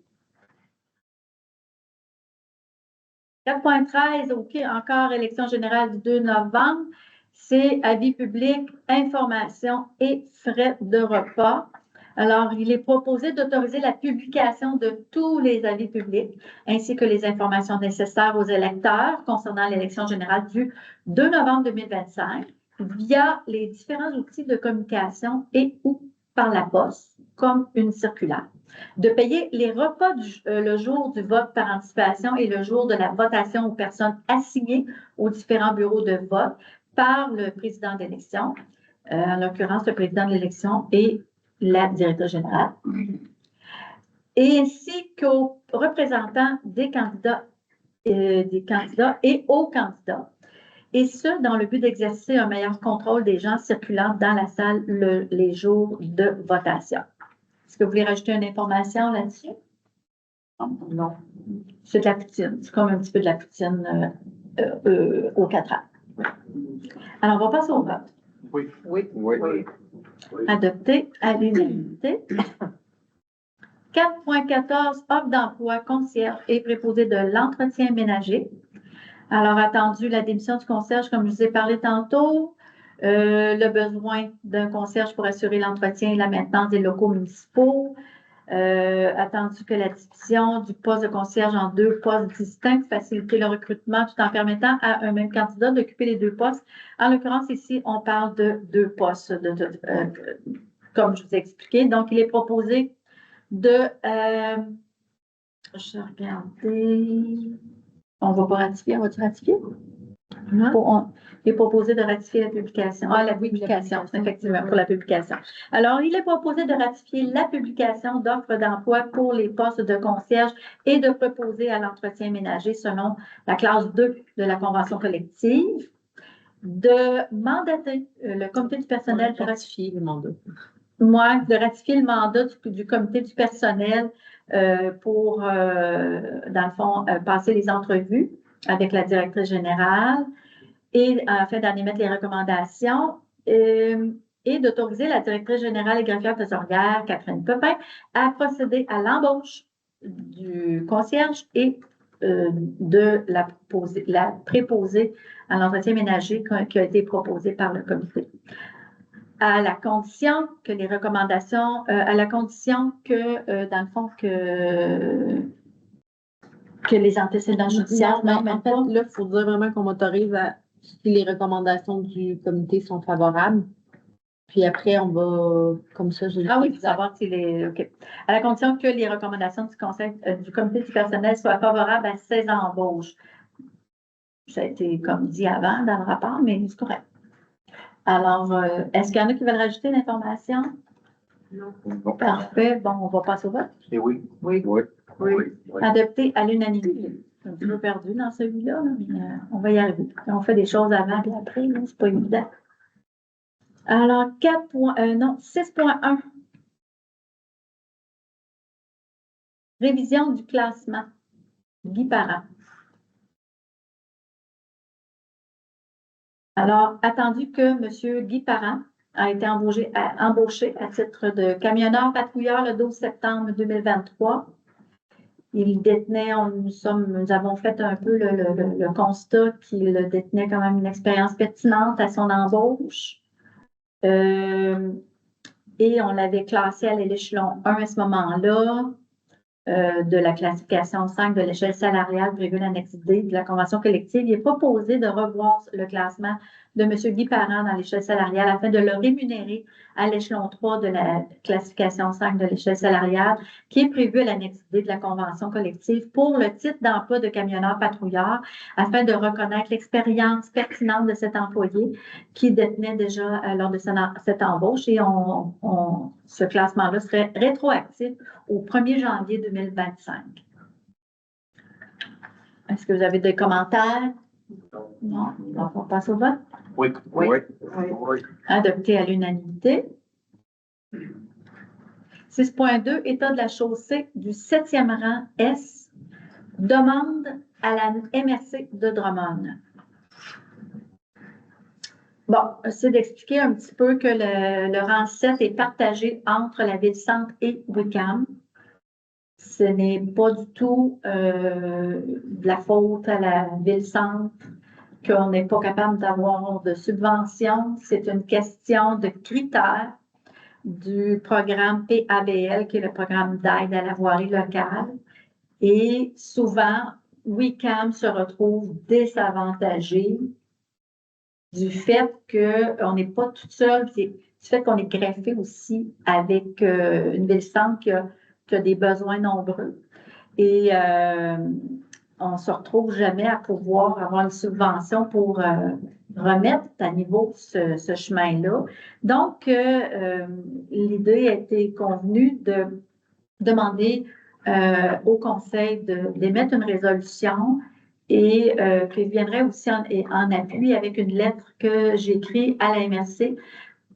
4.13, OK, encore élection générale du 2 novembre, c'est avis public, information et frais de repas. Alors, il est proposé d'autoriser la publication de tous les avis publics ainsi que les informations nécessaires aux électeurs concernant l'élection générale du 2 novembre 2025 via les différents outils de communication et ou par la poste, comme une circulaire. De payer les repas le jour du vote par anticipation et le jour de la votation aux personnes assignées aux différents bureaux de vote par le président d'élection, en l'occurrence le président de l'élection et la directrice générale, et ainsi qu'aux représentants des candidats et aux candidats, et ce, dans le but d'exercer un meilleur contrôle des gens circulant dans la salle les jours de votation. Est-ce que vous voulez rajouter une information là-dessus? Non. C'est de la poutine. C'est comme un petit peu de la poutine aux 4 ans. Alors, on va passer au vote. Oui. Oui. Adopté à l'unanimité. 4.14, offre d'emploi concierge et préposé de l'entretien ménager. Alors, attendu la démission du concierge, comme je vous ai parlé tantôt, le besoin d'un concierge pour assurer l'entretien et la maintenance des locaux municipaux, attendu que la division du poste de concierge en 2 postes distincts, faciliter le recrutement tout en permettant à un même candidat d'occuper les 2 postes. En l'occurrence, ici, on parle de 2 postes, comme je vous ai expliqué. Donc, il est proposé de... je vais regarder... On ne va pas ratifier, on va-tu ratifier? Il est proposé de ratifier la publication. Ah, la publication, effectivement, pour la publication. Alors, il est proposé de ratifier la publication d'offres d'emploi pour les postes de concierge et de proposer à l'entretien ménager selon la classe 2 de la convention collective, de mandater le comité du personnel pour ratifier le mandat. Moi, de ratifier le mandat du comité du personnel pour, dans le fond, passer les entrevues avec la directrice générale et afin d'en émettre les recommandations et d'autoriser la directrice générale et greffière trésorière, Catherine Pepin, à procéder à l'embauche du concierge et de la préposer à l'entretien ménager qui a été proposé par le comité. À la condition que les recommandations, à la condition que, dans le fond, que les antécédents judiciaires. Non, en fait, là, il faut dire vraiment qu'on m'autorise si les recommandations du comité sont favorables. Puis après, on va, comme ça, je Ah oui, pour savoir si les. OK. À la condition que les recommandations du conseil, du comité du personnel soient favorables à ces embauches. Ça a été comme dit avant dans le rapport, mais c'est correct. Alors, est-ce qu'il y en a qui veulent rajouter l'information? Non. Parfait. Bon, on va passer au vote. Et oui. Oui. Adopté à l'unanimité. Je suis un petit peu perdu dans celui-là, mais on va y arriver. On fait des choses avant et après, c'est pas évident. Alors, 6.1. Révision du classement. Guy Parent. Alors, attendu que M. Guy Parent a été embauché à titre de camionneur patrouilleur le 12 septembre 2023. Il détenait, nous avons fait un peu le constat qu'il détenait quand même une expérience pertinente à son embauche. Et on l'avait classé à l'échelon 1 à ce moment-là. De la classification 5 de l'échelle salariale prévue l'annexe D de la convention collective, il est proposé de revoir le classement de M. Guy Parent dans l'échelle salariale afin de le rémunérer à l'échelon 3 de la classification 5 de l'échelle salariale qui est prévue à l'annexe D de la convention collective pour le titre d'emploi de camionneur patrouilleur afin de reconnaître l'expérience pertinente de cet employé qui détenait déjà lors de cette embauche et ce classement-là serait rétroactif au 1er janvier 2025. Est-ce que vous avez des commentaires? Non. Donc, on passe au vote. Oui. Adopté à l'unanimité. 6.2, état de la chaussée du 7e rang S. Demande à la MRC de Drummond. Bon, c'est d'expliquer un petit peu que le rang 7 est partagé entre la Ville-Centre et Wickham. Ce n'est pas du tout de la faute à la ville-centre qu'on n'est pas capable d'avoir de subventions. C'est une question de critères du programme PABL, qui est le programme d'aide à la voirie locale. Et souvent, WICAM se retrouve désavantagé du fait qu'on n'est pas tout seul, du fait qu'on est greffé aussi avec une ville-centre qui a des besoins nombreux. Et on ne se retrouve jamais à pouvoir avoir une subvention pour remettre à niveau ce chemin-là. Donc, l'idée a été convenue de demander au Conseil d'émettre une résolution et qui viendrait aussi en appui avec une lettre que j'ai écrite à la MRC.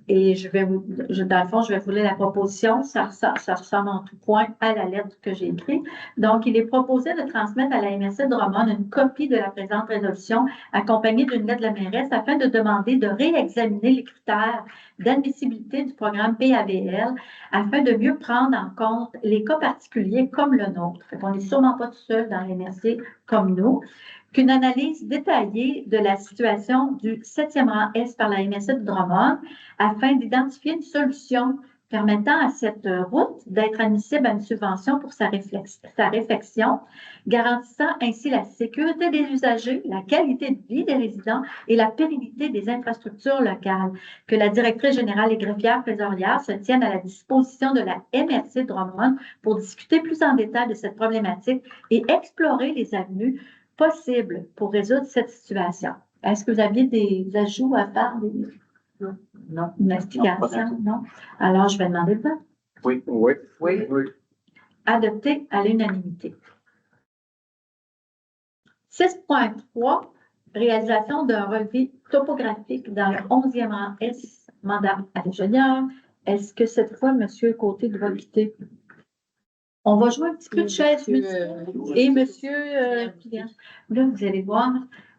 Et dans le fond, je vais vous lire la proposition. Ça ressemble en tout point à la lettre que j'ai écrite. Donc, il est proposé de transmettre à la MRC de Drummond une copie de la présente résolution accompagnée d'une lettre de la mairesse afin de demander de réexaminer les critères d'admissibilité du programme PABL afin de mieux prendre en compte les cas particuliers comme le nôtre. On n'est sûrement pas tout seul dans la MRC comme nous. Qu'une analyse détaillée de la situation du 7e rang Est par la MRC de Drummond afin d'identifier une solution permettant à cette route d'être admissible à une subvention pour sa réfection, garantissant ainsi la sécurité des usagers, la qualité de vie des résidents et la pérennité des infrastructures locales. Que la directrice générale et greffière trésorière se tienne à la disposition de la MRC de Drummond pour discuter plus en détail de cette problématique et explorer les avenues possibles pour résoudre cette situation. Est-ce que vous aviez des ajouts à faire? Non. Une explication? Non. Alors, je vais demander le vote. Oui. Oui. Oui. Adopté à l'unanimité. 6.3, réalisation d'un relevé topographique dans le 11e rang S, mandat à l'ingénieur. Est-ce que cette fois, M. Côté doit quitter? On va jouer un petit peu de chaise musicale. Et M. Pilien. Là, vous allez voir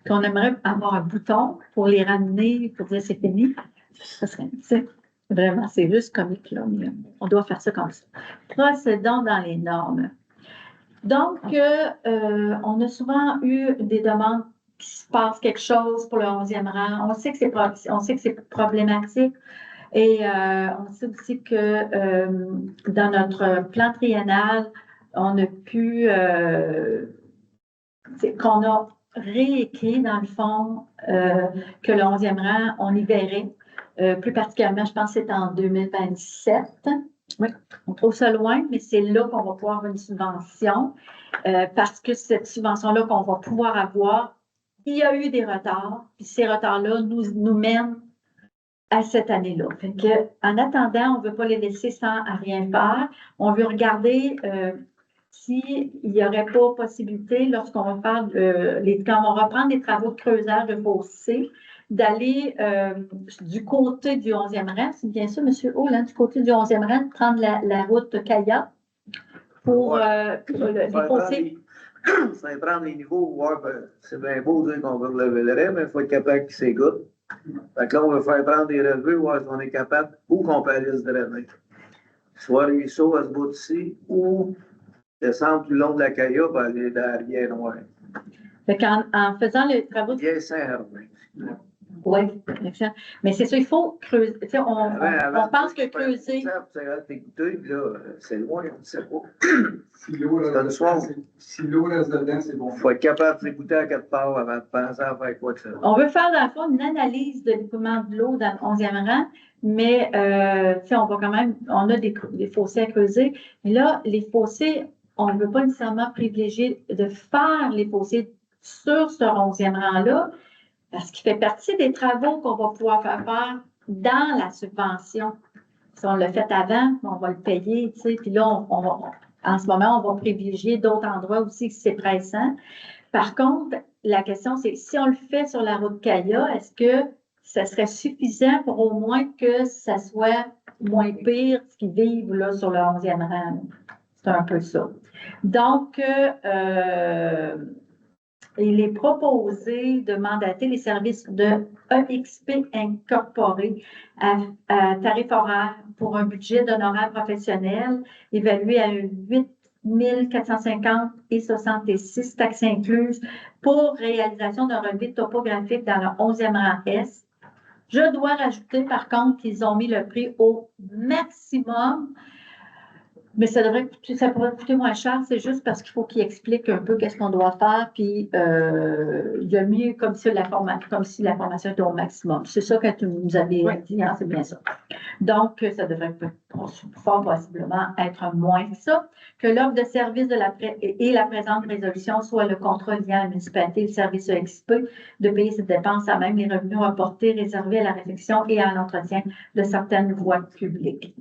qu'on aimerait avoir un bouton pour les ramener, pour dire c'est fini. Ça serait, vraiment, c'est juste comique, là. Mais on doit faire ça comme ça. Procédons dans les normes. Donc, on a souvent eu des demandes qu'il se passe quelque chose pour le 11e rang. On sait que c'est problématique. Et on sait aussi que dans notre plan triennal, on a pu, qu'on a réécrit dans le fond que le 11e rang, on y verrait. Plus particulièrement, je pense que c'est en 2027. Oui, on trouve ça loin, mais c'est là qu'on va pouvoir avoir une subvention parce que cette subvention-là qu'on va pouvoir avoir, il y a eu des retards, puis ces retards-là nous mènent à cette année-là. Fait que, en attendant, on ne veut pas les laisser sans à rien faire. On veut regarder s'il n'y aurait pas possibilité, lorsqu'on va faire quand on va reprendre les travaux de creusage de fossé, d'aller du côté du 11e rang, c'est bien ça, M. Hull, hein, du côté du 11e rang, de prendre la route Kaya pour les fossés. Ça va prendre les niveaux, voir, c'est bien beau de dire qu'on veut relever le REM, mais il faut être capable qu'il s'égoutte. Fait que là, on va faire prendre des relevés, voir si on est capable, où qu'on peut aller se drainer. Soit les ruisseaux à ce bout ci ou descendre tout le long de la Cailla pour aller dans la rivière Noire. Fait en faisant les travaux de... Rivière Saint-Herbin. Oui, excellent. Mais c'est ça, il faut creuser. On pense que creuser... C'est loin, on ne sait pas. Si l'eau reste dedans, c'est bon. Il faut être capable de s'écouter à quatre parts avant de penser à faire quoi que ce soit. On veut faire, dans le fond, une analyse de l'écoulement de l'eau dans le 11e rang, mais on va quand même, on a des fossés à creuser. Mais là, les fossés, on ne veut pas nécessairement privilégier de faire les fossés sur ce 11e rang-là, parce qu'il fait partie des travaux qu'on va pouvoir faire dans la subvention. Si on l'a fait avant, on va le payer, tu sais, puis là, en ce moment, on va privilégier d'autres endroits aussi si c'est pressant. Par contre, la question, c'est si on le fait sur la route Kaya, est-ce que ça serait suffisant pour au moins que ça soit moins pire ce qu'ils vivent là, sur le 11e rang? C'est un peu ça. Donc, il est proposé de mandater les services de EXP Incorporé à tarif horaire pour un budget d'honoraires professionnels évalué à 8 450 et 66, taxes incluses, pour réalisation d'un relevé topographique dans le 11e rang S. Je dois rajouter, par contre, qu'ils ont mis le prix au maximum, mais ça pourrait coûter moins cher, c'est juste parce qu'il faut qu'ils expliquent un peu qu'est-ce qu'on doit faire, puis il y a mis comme si la formation était au maximum. C'est ça que tu nous avais dit, hein, c'est bien ça. Donc, ça devrait fort possiblement être moins que ça, que l'offre de service et la présente résolution soit le contrat liant à la municipalité et le service EXP de payer cette dépense à même les revenus rapportés réservés à la réfection et à l'entretien de certaines voies publiques.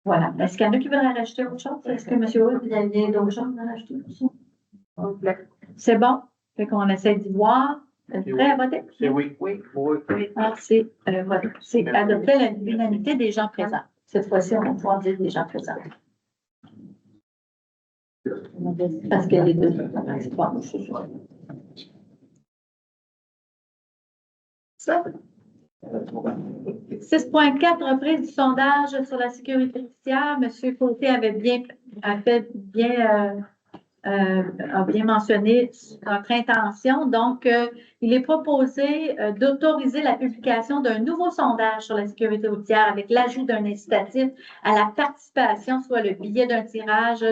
Voilà. Est-ce qu'il y en a qui voudraient rajouter autre chose? Est-ce que M. Wood, vous avez d'autres choses à rajouter aussi? C'est bon? Fait qu'on essaie d'y voir. Êtes-vous prêt à voter? C'est oui. Oui. Alors, c'est adopter l'unanimité des gens présents. Cette fois-ci, on va pouvoir dire des gens présents. Parce que les deux, c'est pas ça. 6.4, reprise du sondage sur la sécurité routière. M. Côté a bien mentionné notre intention. Donc, il est proposé d'autoriser la publication d'un nouveau sondage sur la sécurité routière avec l'ajout d'un incitatif à la participation, soit le billet d'un tirage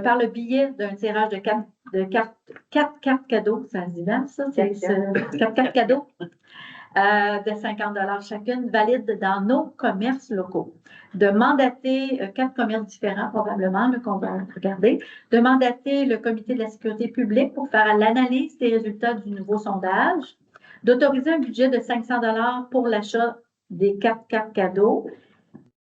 par le biais d'un tirage de 4 cartes cadeaux. Ça se dit bien, ça? 4 cartes cadeaux. De 50 $ chacune, valide dans nos commerces locaux. De mandater 4 commerces différents, probablement, qu'on va regarder. De mandater le comité de la sécurité publique pour faire l'analyse des résultats du nouveau sondage. D'autoriser un budget de 500 $ pour l'achat des 4 cartes cadeaux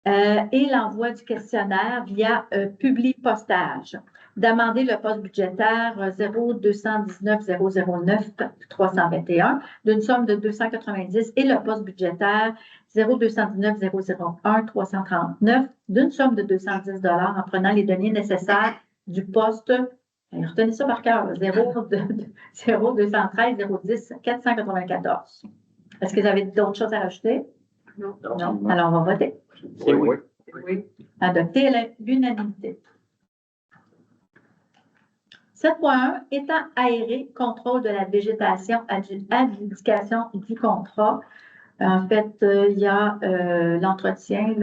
et l'envoi du questionnaire via publi-postage. D'amender le poste budgétaire 0219 009 321 d'une somme de 290 et le poste budgétaire 0219 001 339 d'une somme de 210 $ en prenant les données nécessaires du poste. Retenez ça par cœur, 0213 010 494. Est-ce que vous avez d'autres choses à rajouter? Non. Non. Alors, on va voter. C'est oui. Oui. Adopter à l'unanimité. 7.1, étant aéré, contrôle de la végétation, adjudication du contrat. En fait, il y a l'entretien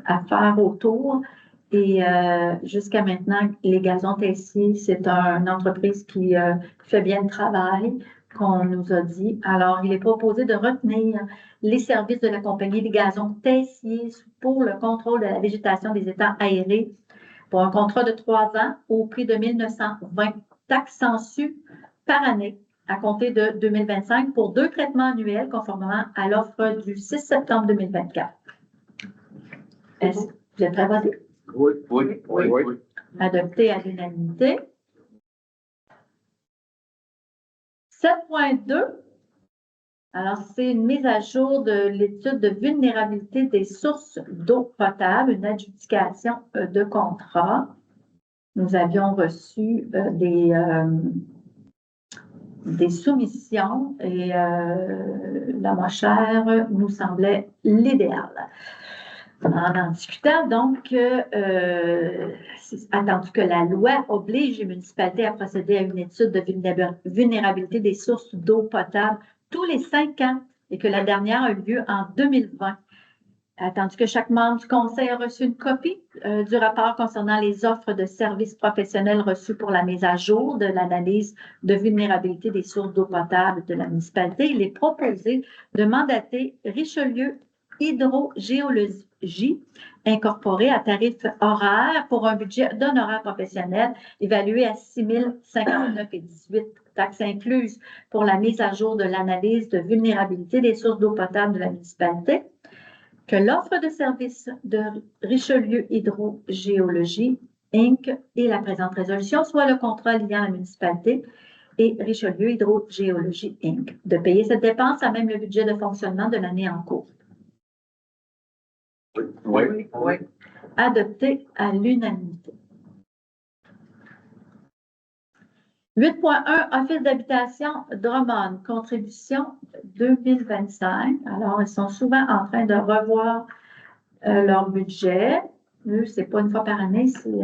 à faire autour. Et jusqu'à maintenant, les Gazons Tessier, c'est une entreprise qui fait bien le travail, qu'on nous a dit. Alors, il est proposé de retenir les services de la compagnie des Gazons Tessier pour le contrôle de la végétation des étangs aérés pour un contrat de 3 ans au prix de 1 920 taxes sensu par année à compter de 2025 pour 2 traitements annuels conformément à l'offre du 6 septembre 2024. Est-ce que vous êtes prêts à voter? Oui. Adopté à l'unanimité. 7.2. Alors, c'est une mise à jour de l'étude de vulnérabilité des sources d'eau potable, une adjudication de contrat. Nous avions reçu des soumissions et la moins chère nous semblait l'idéal. En discutant, donc, attendu que la loi oblige les municipalités à procéder à une étude de vulnérabilité des sources d'eau potable tous les 5 ans et que la dernière a eu lieu en 2020. Attendu que chaque membre du conseil a reçu une copie du rapport concernant les offres de services professionnels reçus pour la mise à jour de l'analyse de vulnérabilité des sources d'eau potable de la municipalité, il est proposé de mandater Richelieu Hydrogéologie incorporée à tarif horaire pour un budget d'honoraires professionnels évalué à 6 059,18 taxes incluses pour la mise à jour de l'analyse de vulnérabilité des sources d'eau potable de la municipalité, que l'offre de service de Richelieu Hydrogéologie Inc. et la présente résolution soit le contrat liant la municipalité et Richelieu Hydrogéologie Inc. de payer cette dépense à même le budget de fonctionnement de l'année en cours. Oui. Adopté à l'unanimité. 8.1, Office d'habitation Drummond, contribution 2025. Alors, ils sont souvent en train de revoir leur budget. Eux, c'est pas une fois par année, c'est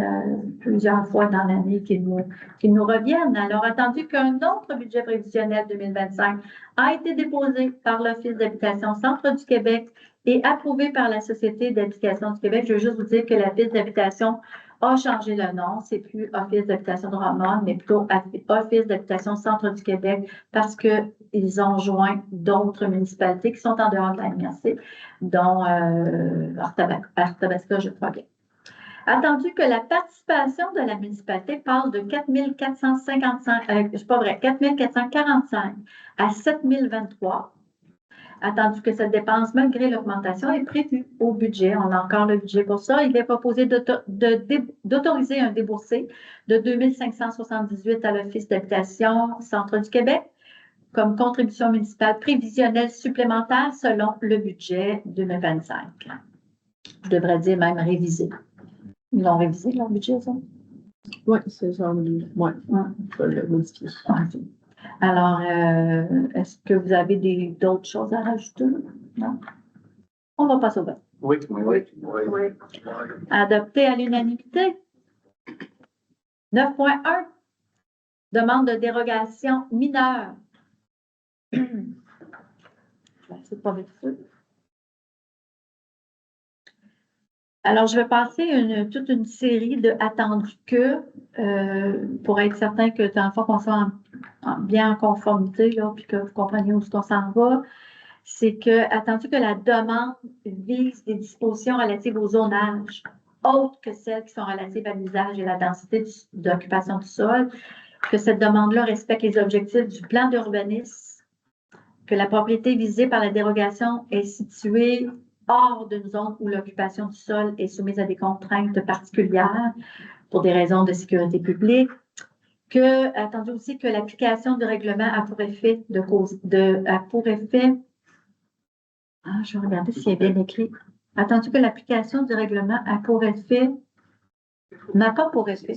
plusieurs fois dans l'année qu'ils nous reviennent. Alors, attendu qu'un autre budget prévisionnel 2025 a été déposé par l'Office d'habitation Centre du Québec et approuvé par la Société d'habitation du Québec, je veux juste vous dire que l'Office d'habitation a changé le nom. C'est plus Office d'habitation de Drummond, mais plutôt Office d'habitation Centre du Québec parce qu'ils ont joint d'autres municipalités qui sont en dehors de la MRC, dont Arthabasca, je crois bien. Attendu que la participation de la municipalité passe de 4 455, c'est pas vrai, 4 445 à 7 023, attendu que cette dépense, malgré l'augmentation, est prévue au budget. On a encore le budget pour ça. Il est proposé d'autoriser un déboursé de 2 578 à l'Office d'habitation Centre du Québec comme contribution municipale prévisionnelle supplémentaire selon le budget 2025. Je devrais dire même révisé. Ils l'ont révisé, leur budget, ça? Oui, c'est genre, oui, on peut le modifier. Okay. Alors, est-ce que vous avez d'autres choses à rajouter? Non? On va passer au vote. Oui. Oui. Adopté à l'unanimité. 9.1. Demande de dérogation mineure. C'est pas vite fait. Alors, je vais passer toute une série de attendus que, pour être certain que, dans le fond, qu'on soit bien en conformité, là, puis que vous compreniez où on s'en va, c'est que, attendu que la demande vise des dispositions relatives au zonage, autres que celles qui sont relatives à l'usage et la densité d'occupation du sol, que cette demande-là respecte les objectifs du plan d'urbanisme, que la propriété visée par la dérogation est située hors d'une zone où l'occupation du sol est soumise à des contraintes particulières pour des raisons de sécurité publique, que, attendu aussi que l'application du règlement a pour effet je vais regarder s'il est bien écrit. Attendu que l'application du règlement a pour effet, n'a pas pour effet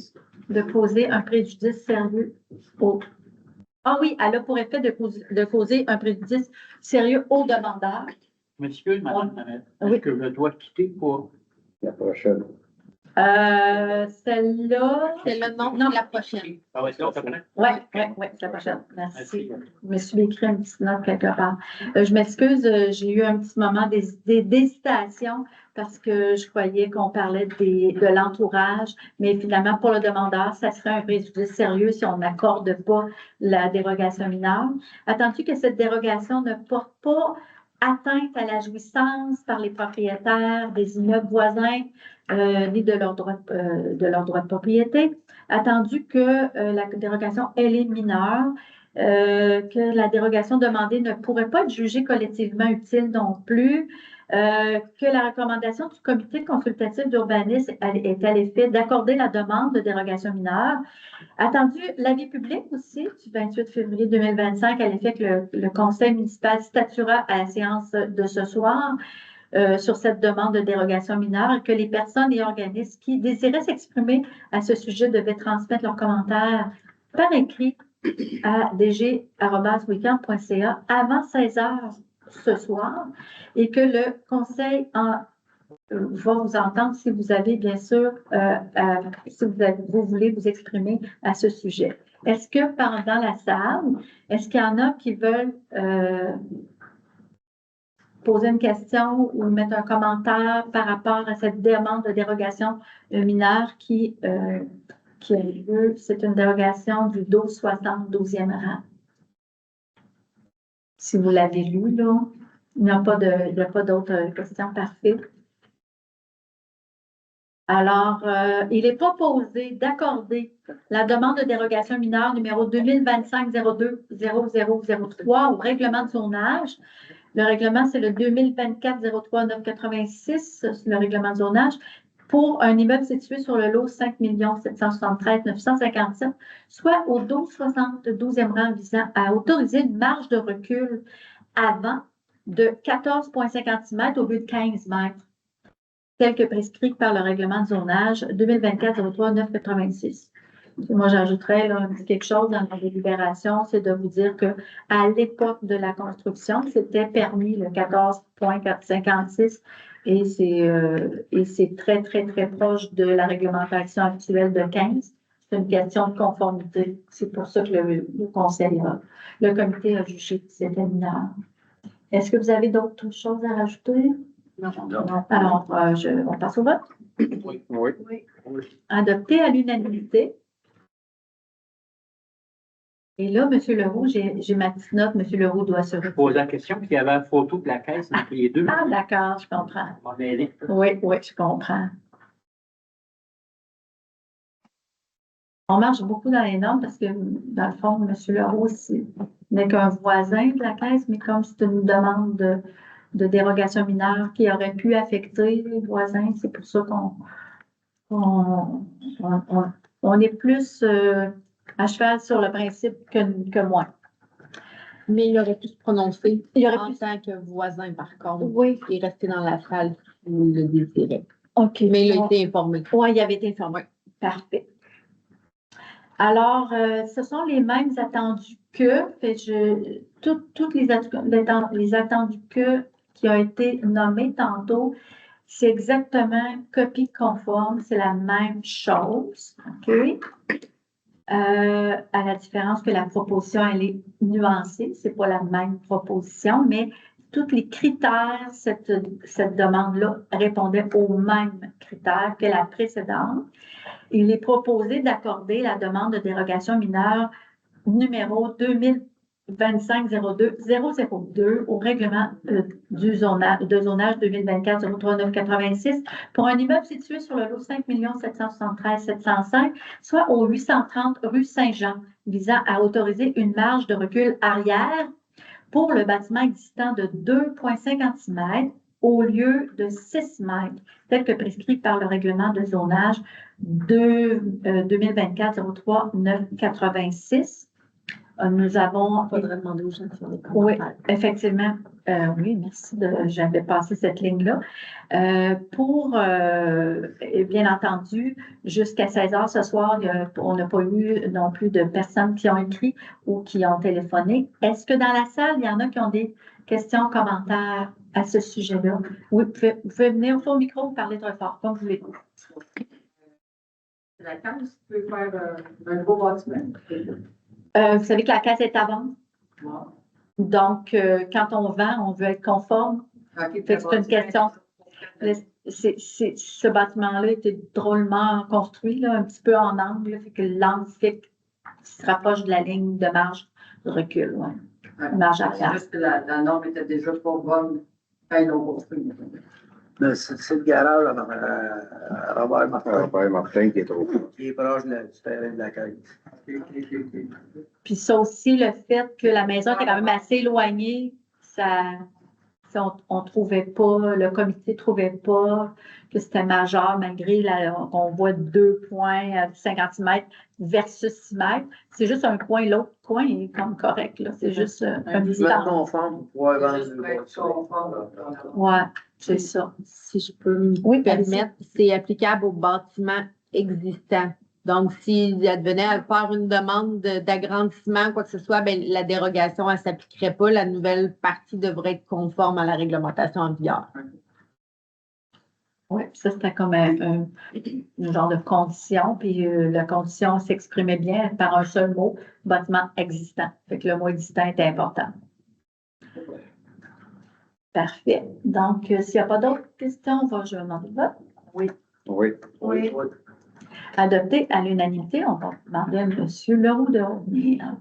de causer un préjudice sérieux au. Ah oui, elle a pour effet de causer un préjudice sérieux aux demandeurs. Je m'excuse, Mme Nanette. Oui. Est-ce que je dois quitter pour. La prochaine. Celle-là. C'est le nom de la prochaine. Ah oui, c'est l'autre après? Oui, c'est la prochaine. Merci. Je me suis écrit une petite note quelque part. Je m'excuse, j'ai eu un petit moment d'hésitation parce que je croyais qu'on parlait de l'entourage, mais finalement, pour le demandeur, ça serait un préjudice sérieux si on n'accorde pas la dérogation mineure. Attendu que cette dérogation ne porte pas atteinte à la jouissance par les propriétaires des immeubles voisins, ni de leur droit de propriété, attendu que la dérogation, elle est mineure, que la dérogation demandée ne pourrait pas être jugée collectivement utile non plus, que la recommandation du comité consultatif d'urbanisme est à l'effet d'accorder la demande de dérogation mineure. Attendu l'avis public aussi du 28 février 2025 à l'effet que le conseil municipal statuera à la séance de ce soir sur cette demande de dérogation mineure et que les personnes et organismes qui désiraient s'exprimer à ce sujet devaient transmettre leurs commentaires par écrit à dg@weekend.ca avant 16 heures ce soir et que le conseil va vous entendre si vous avez, bien sûr, si vous voulez vous exprimer à ce sujet. Est-ce que pendant la salle, est-ce qu'il y en a qui veulent poser une question ou mettre un commentaire par rapport à cette demande de dérogation mineure qui a lieu? C'est une dérogation du 1260 12e rang. Si vous l'avez lu, là, il n'y a pas d'autres questions. Parfait. Alors, il est proposé d'accorder la demande de dérogation mineure numéro 2025-02-0003 au règlement de zonage. Le règlement, c'est le 2024-03-986, le règlement de zonage, pour un immeuble situé sur le lot 5 773 957, soit au 1260 12e rang visant à autoriser une marge de recul avant de 14,56 mètres au lieu de 15 mètres, tel que prescrit par le règlement de zonage 2024-03-986. Moi, j'ajouterais quelque chose dans la délibération, c'est de vous dire qu'à l'époque de la construction, c'était permis le 14,56 et c'est très, très, très proche de la réglementation actuelle de 15. C'est une question de conformité. C'est pour ça que le comité a jugé que c'était mineur. Est-ce que vous avez d'autres choses à rajouter? Non. Non. Alors, on passe au vote. Oui. Oui. Adopté à l'unanimité. Et là, M. Leroux, j'ai ma petite note, M. Leroux doit se Je retirer. pose la question, puis il y avait la photo de la caisse entre les deux. Ah, d'accord, je comprends. On va m'aider. Oui, je comprends. On marche beaucoup dans les normes parce que, dans le fond, M. Leroux n'est qu'un voisin de la caisse, mais comme c'est une demande de dérogation mineure qui aurait pu affecter les voisins, c'est pour ça qu'on est plus à cheval sur le principe que moi. Mais il aurait pu se prononcer Il aurait en pu. tant que voisin, par contre, Oui, et rester dans la salle s'il le désirait. OK. Mais il a été informé. Oui, il avait été informé. Parfait. Alors, ce sont les mêmes attendus que, toutes les attendus que qui ont été nommés tantôt, c'est exactement copie conforme, c'est la même chose. OK? À la différence que la proposition, elle est nuancée, c'est pas la même proposition, mais tous les critères, cette demande-là répondait aux mêmes critères que la précédente. Il est proposé d'accorder la demande de dérogation mineure numéro 2025-02-002 au règlement de zonage 2024-03986 pour un immeuble situé sur le lot 5 773 705, soit au 830 rue Saint-Jean, visant à autoriser une marge de recul arrière pour le bâtiment existant de 2,56 mètres au lieu de 6 mètres, tel que prescrit par le règlement de zonage 2024-03-986. Nous avons. Il faudrait demander aux gens de faire des Oui, commentaires. effectivement. Oui, merci. J'avais passé cette ligne-là. Bien entendu, jusqu'à 16 heures ce soir, on n'a pas eu non plus de personnes qui ont écrit ou qui ont téléphoné. Est-ce que dans la salle, il y en a qui ont des questions, commentaires à ce sujet-là? Oui, vous pouvez venir au micro ou parler très fort, comme vous voulez. La caisse peut faire un nouveau bâtiment. Vous savez que la caisse est à vendre. Donc, quand on vend, on veut être conforme. Okay, Fait que c'est une question. Ce bâtiment-là était drôlement construit, là, un petit peu en angle, là, fait que l'angle fait qu'il se rapproche de la ligne de marge de recul. Ouais. Marge C'est arrière. juste que la norme était déjà pas bonne quand ils l'ont construit. Mais c'est le garage à Robert Martin, Robert Martin qui est trop fort. qui est proche du terrain de la caisse. Puis ça aussi, le fait que la maison était quand même assez éloignée, on trouvait pas, le comité trouvait pas que c'était majeur malgré qu'on voit 2 points à 50 mètres versus 6 mètres. C'est juste un coin, l'autre coin est comme correct, là. C'est juste un Tu veux être distance. conforme pour pouvoir vendre Juste le pour être bâtiment. conforme. Ouais, c'est ça. Si je peux me Oui, permettre, c'est applicable aux bâtiments existants. Donc, s'il advenait à faire une demande d'agrandissement, quoi que ce soit, ben, la dérogation, elle ne s'appliquerait pas. La nouvelle partie devrait être conforme à la réglementation en vigueur. Oui, ça c'était comme un genre de condition, puis la condition s'exprimait bien par un seul mot, bâtiment existant. Fait que le mot existant est important. Parfait. Donc, s'il n'y a pas d'autres questions, je vais demander le vote. Oui. Oui. Oui. Adopté à l'unanimité, on va demander à M. Leroux de revenir.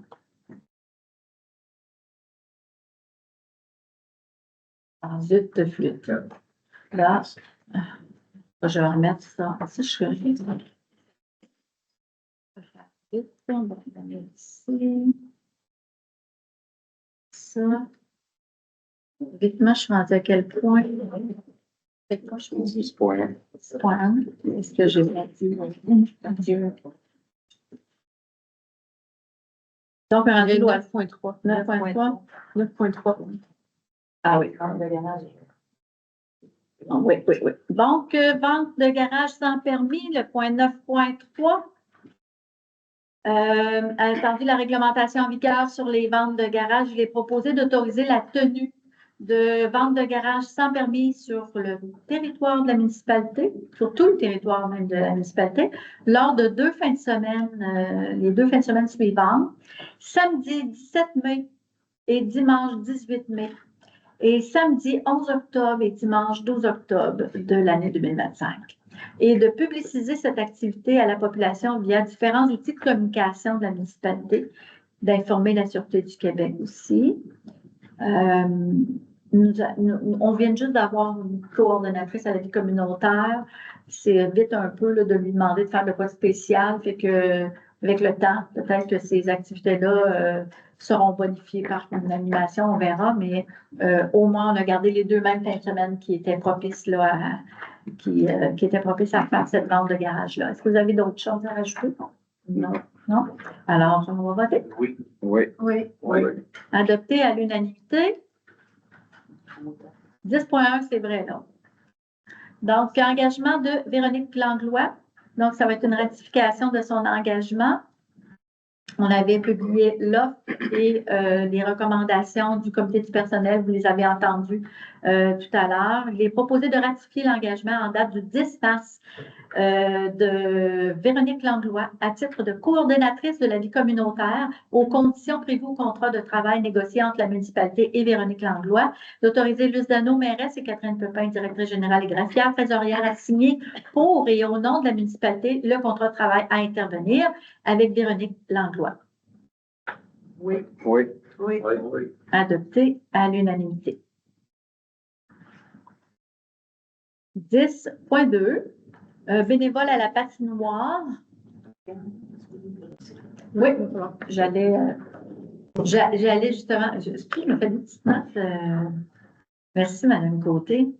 En zut de flûte. Là, je vais remettre ça. Ça, je suis curieuse. On va remettre ici. Ça. Vite, je suis rendue à quel point? C'est quoi, je pense? 10 points. 6.1. Est-ce que j'ai dit? Dieu. Donc, un rendu 9.3. 9.3. 9.3. Ah oui. Oui. Donc, vente de garage sans permis, le point 9.3. Attendu la réglementation en vigueur sur les ventes de garage, il est proposé d'autoriser la tenue de vente de garage sans permis sur le territoire de la municipalité, sur tout le territoire même de la municipalité, lors de 2 fins de semaine, les 2 fins de semaine suivantes, samedi 17 mai et dimanche 18 mai, et samedi 11 octobre et dimanche 12 octobre de l'année 2025. Et de publiciser cette activité à la population via différents outils de communication de la municipalité, d'informer la Sûreté du Québec aussi. On vient juste d'avoir une coordonnatrice à la vie communautaire. C'est vite un peu là, de lui demander de faire le quoi spécial, fait que avec le temps, peut-être que ces activités-là seront bonifiées par une animation, on verra, mais au moins on a gardé les 2 mêmes fins de semaine qui étaient propices là, qui étaient propices à faire cette vente de garage-là. Est-ce que vous avez d'autres choses à rajouter? Non. Non? Alors, on va voter. Oui. Oui. Oui. Oui. Adopté à l'unanimité. 10.1, c'est vrai, là. Donc, engagement de Véronique Langlois. Donc, ça va être une ratification de son engagement. On avait publié l'offre et les recommandations du comité du personnel, vous les avez entendues tout à l'heure. Il est proposé de ratifier l'engagement en date du 10 mars de Véronique Langlois à titre de coordonnatrice de la vie communautaire aux conditions prévues au contrat de travail négocié entre la municipalité et Véronique Langlois, d'autoriser Luce Dano, mairesse, et Catherine Pepin, directrice générale et greffière, trésorière, à signer pour et au nom de la municipalité le contrat de travail à intervenir avec Véronique Langlois. Oui. Oui. Oui. Oui, oui. Adopté à l'unanimité. 10.2. Bénévole à la patinoire. Oui, j'allais justement. Excusez, je me fais des petites notes. Merci, Madame Côté.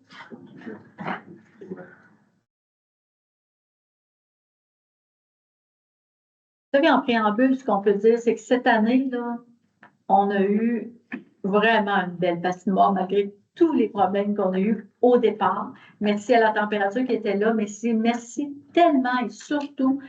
Vous savez, en préambule, ce qu'on peut dire, c'est que cette année, là, on a eu vraiment une belle patinoire malgré tous les problèmes qu'on a eus au départ. Merci à la température qui était là, mais merci tellement et surtout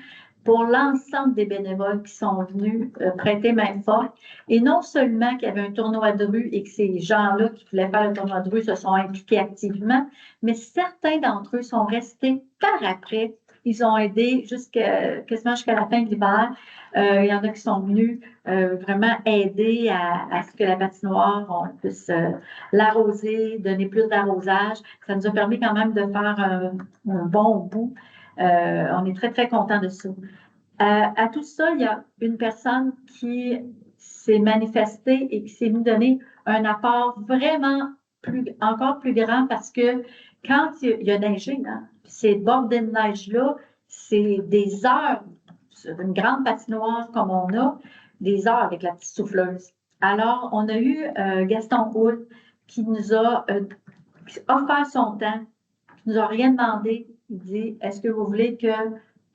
pour l'ensemble des bénévoles qui sont venus prêter main forte. Et non seulement qu'il y avait un tournoi de rue et que ces gens-là qui voulaient faire le tournoi de rue se sont impliqués activement, mais certains d'entre eux sont restés par après. Ils ont aidé quasiment jusqu'à la fin de l'hiver. Il y en a qui sont venus vraiment aider à ce que la patinoire, on puisse l'arroser, donner plus d'arrosage. Ça nous a permis quand même de faire un bon bout. On est très, très content de ça. À tout ça, il y a une personne qui s'est manifestée et qui s'est nous donner un apport vraiment encore plus grand parce que quand il y a neigé, hein, ces bordées de neige-là, c'est des heures sur une grande patinoire comme on a, des heures avec la petite souffleuse. Alors, on a eu Gaston Houle qui nous a offert son temps, qui nous a rien demandé. Il dit, est-ce que vous voulez que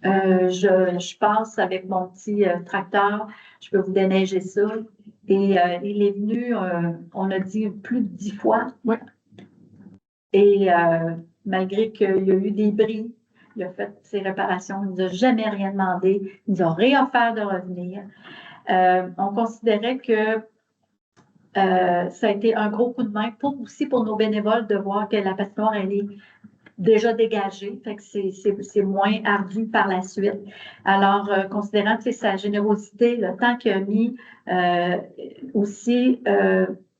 je passe avec mon petit tracteur, je peux vous déneiger ça. Et il est venu, on a dit plus de 10 fois. Oui. Et malgré qu'il y a eu des bris, il a fait ses réparations, il ne nous a jamais rien demandé, il nous a réoffert de revenir. On considérait que ça a été un gros coup de main aussi pour nos bénévoles de voir que la patinoire, elle est déjà dégagée, fait que c'est moins ardu par la suite. Alors, considérant que c'est sa générosité, le temps qu'il a mis, aussi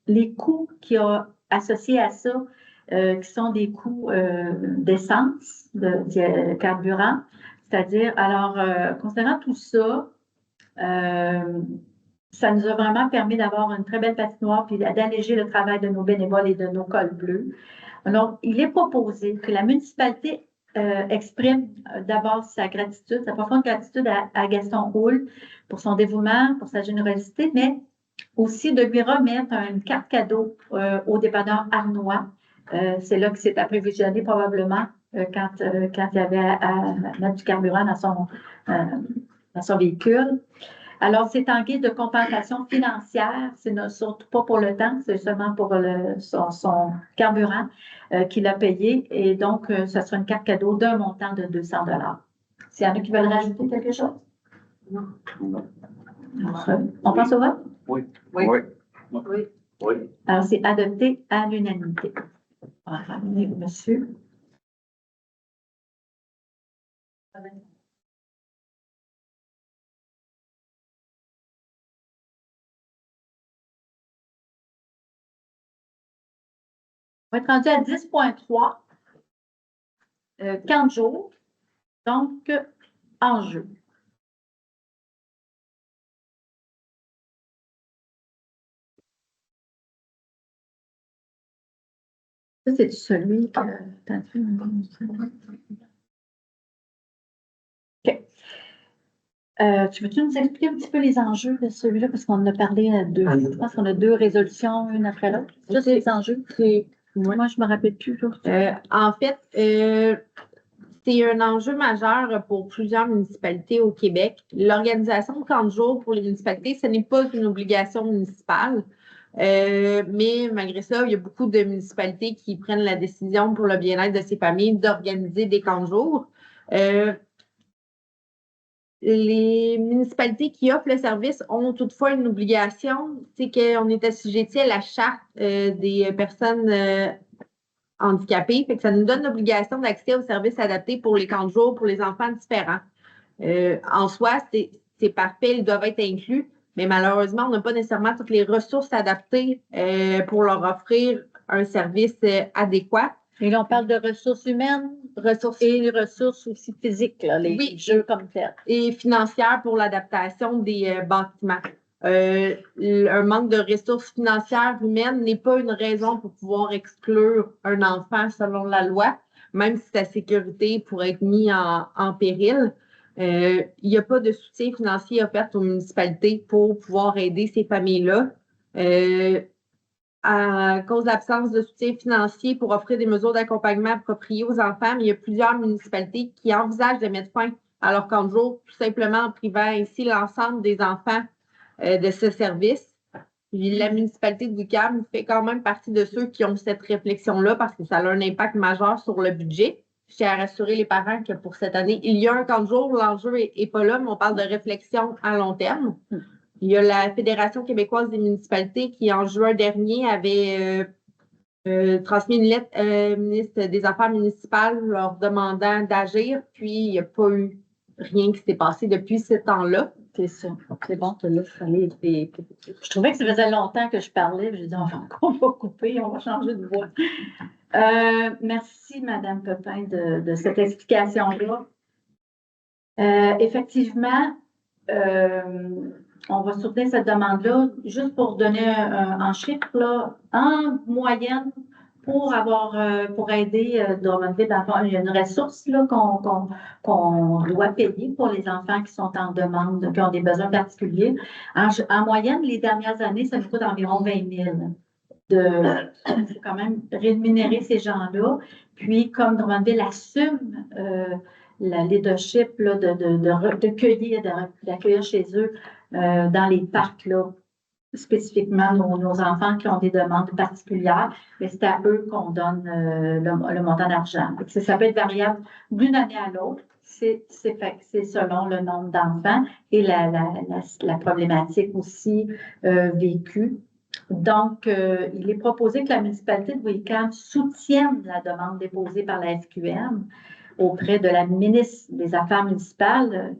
les coûts qu'il a associés à ça, qui sont des coûts d'essence, de carburant, c'est-à-dire, alors, considérant tout ça, ça nous a vraiment permis d'avoir une très belle patinoire puis d'alléger le travail de nos bénévoles et de nos cols bleus. Alors, il est proposé que la municipalité exprime d'abord sa gratitude, sa profonde gratitude à Gaston Houle pour son dévouement, pour sa générosité, mais aussi de lui remettre une carte cadeau au dépanneur Arnois. C'est là que c'est apprévisionné probablement quand il y avait à mettre du carburant dans son véhicule. Alors, c'est en guise de compensation financière, c'est surtout pas pour le temps, c'est seulement pour son carburant qu'il a payé. Et donc, ce sera une carte cadeau d'un montant de 200 $. S'il y en a qui veulent rajouter quelque chose? Non. On passe au vote? Oui. Oui. Oui. Oui. Alors, c'est adopté à l'unanimité. On va ramener monsieur. On va être rendu à 10.3, 40 jours, donc enjeu. Ça, c'est celui que. OK. Tu veux-tu nous expliquer un petit peu les enjeux de celui-là? Parce qu'on en a parlé à deux. Je pense qu'on a deux résolutions, une après l'autre. Juste les enjeux. Moi, je ne me rappelle plus. En fait, c'est un enjeu majeur pour plusieurs municipalités au Québec. L'organisation de 30 jours pour les municipalités, ce n'est pas une obligation municipale. Mais malgré ça, il y a beaucoup de municipalités qui prennent la décision pour le bien-être de ces familles d'organiser des camps de jour. Les municipalités qui offrent le service ont toutefois une obligation, c'est qu'on est assujetti à la charte des personnes handicapées. Fait que ça nous donne l'obligation d'accès aux services adaptés pour les camps de jour, pour les enfants différents. En soi, c'est parfait, ils doivent être inclus, mais malheureusement, on n'a pas nécessairement toutes les ressources adaptées pour leur offrir un service adéquat. Et là, on parle de ressources humaines, et les ressources aussi physiques, là, les jeux comme tels. Et financières pour l'adaptation des bâtiments. Un manque de ressources financières humaines n'est pas une raison pour pouvoir exclure un enfant selon la loi, même si sa sécurité pourrait être mise en péril. Il n'y a pas de soutien financier offert aux municipalités pour pouvoir aider ces familles-là. À cause de l'absence de soutien financier pour offrir des mesures d'accompagnement appropriées aux enfants, mais il y a plusieurs municipalités qui envisagent de mettre fin à leur camp de jour, tout simplement en privant ainsi l'ensemble des enfants de ce service. Puis la municipalité de l'UQAM fait quand même partie de ceux qui ont cette réflexion-là parce que ça a un impact majeur sur le budget. Je tiens à rassurer les parents que pour cette année, il y a un camp de jour, l'enjeu n'est pas là, mais on parle de réflexion à long terme. Il y a la Fédération québécoise des municipalités qui, en juin dernier, avait transmis une lettre au ministre des Affaires municipales leur demandant d'agir, puis il n'y a pas eu rien qui s'est passé depuis ce temps-là. C'est ça. C'est bon, tu laisses aller. Je trouvais que ça faisait longtemps que je parlais. J'ai dit, on va couper, on va changer de voix. Merci, Mme Pepin, de cette explication-là. Effectivement, on va soutenir cette demande-là. Juste pour donner un chiffre, là, en moyenne, pour aider Drummondville, il y a une ressource là, qu'on doit payer pour les enfants qui sont en demande, qui ont des besoins particuliers. En moyenne, les dernières années, ça nous coûte environ 20 000. Il faut quand même rémunérer ces gens-là. Puis, comme Drummondville assume la leadership là, d'accueillir chez eux dans les parcs, là, spécifiquement nos enfants qui ont des demandes particulières, mais c'est à eux qu'on donne le montant d'argent. Ça peut être variable d'une année à l'autre. C'est selon le nombre d'enfants et la problématique aussi vécue. Donc, il est proposé que la municipalité de Wickham soutienne la demande déposée par la SQM auprès de la ministre des Affaires municipales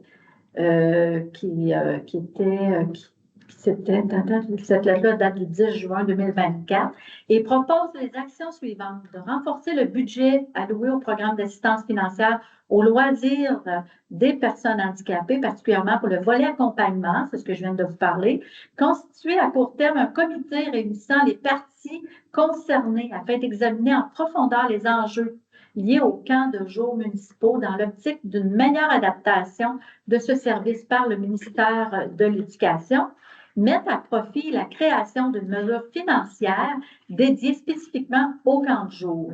cette lettre-là date du 10 juin 2024 et propose les actions suivantes. De renforcer le budget alloué au programme d'assistance financière aux loisirs des personnes handicapées, particulièrement pour le volet accompagnement, c'est ce que je viens de vous parler. Constituer à court terme un comité réunissant les parties concernées afin d'examiner en profondeur les enjeux liés aux camps de jour municipaux dans l'optique d'une meilleure adaptation de ce service par le ministère de l'Éducation. Mettre à profit la création d'une mesure financière dédiée spécifiquement au camp de jour.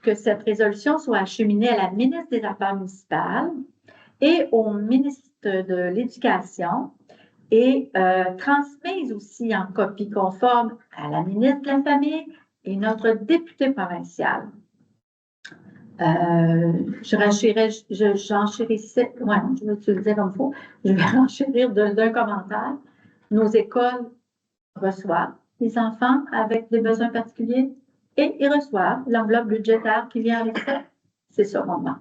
Que cette résolution soit acheminée à la ministre des Affaires municipales et au ministre de l'Éducation et transmise aussi en copie conforme à la ministre de la Famille et notre député provincial. J'enchérissais, je vais utiliser comme il faut, je vais enchérir d'un commentaire. Nos écoles reçoivent les enfants avec des besoins particuliers et ils reçoivent l'enveloppe budgétaire qui vient avec ça. C'est ça qu'on demande.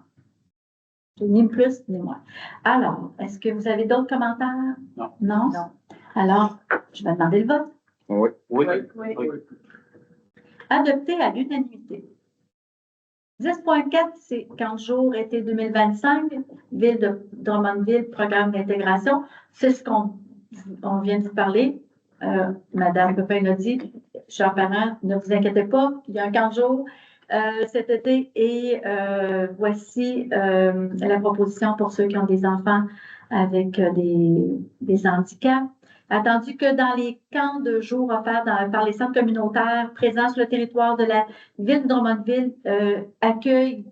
Ni plus ni moins. Alors, est-ce que vous avez d'autres commentaires? Non. Non? Non. Alors, je vais demander le vote. Oui. Oui. Oui. Oui. Adopté à l'unanimité. 10.4, c'est 15 jours, été 2025, Ville de Drummondville, programme d'intégration. C'est ce qu'on vient de vous parler. Madame Pepin l'a dit, chers parents, ne vous inquiétez pas, il y a un 15 jours cet été et voici la proposition pour ceux qui ont des enfants avec des handicaps. Attendu que dans les camps de jour offerts par les centres communautaires présents sur le territoire de la Ville de Drummondville, il accueille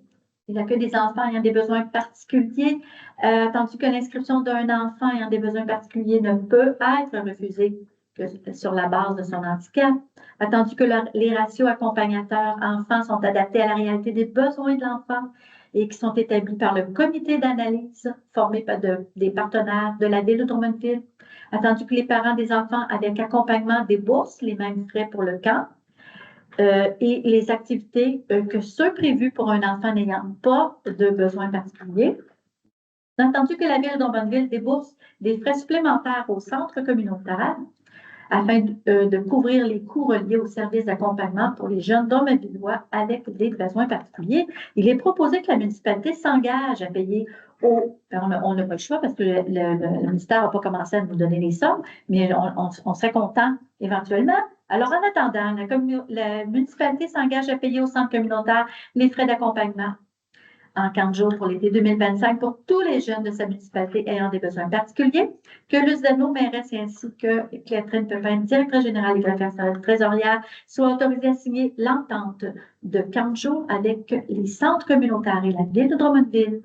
des enfants ayant des besoins particuliers, attendu que l'inscription d'un enfant ayant des besoins particuliers ne peut être refusée sur la base de son handicap, attendu que les ratios accompagnateurs enfants sont adaptés à la réalité des besoins de l'enfant et qui sont établis par le comité d'analyse formé par des partenaires de la Ville de Drummondville, attendu que les parents des enfants avec accompagnement déboursent les mêmes frais pour le camp et les activités que ceux prévus pour un enfant n'ayant pas de besoins particuliers. Attendu que la Ville de Drummondville débourse des frais supplémentaires au centre communautaire afin de couvrir les coûts reliés aux services d'accompagnement pour les jeunes drummondvillois avec des besoins particuliers. Il est proposé que la municipalité s'engage à payer on n'a pas le choix parce que le ministère n'a pas commencé à nous donner les sommes, mais on serait content éventuellement. Alors, en attendant, la municipalité s'engage à payer au centre communautaire les frais d'accompagnement en 15 jours pour l'été 2025 pour tous les jeunes de sa municipalité ayant des besoins particuliers, que Luzano, mairesse ainsi que Catherine Pepin, directrice générale et greffière trésorière, soient autorisés à signer l'entente de 15 jours avec les centres communautaires et la Ville de Drummondville.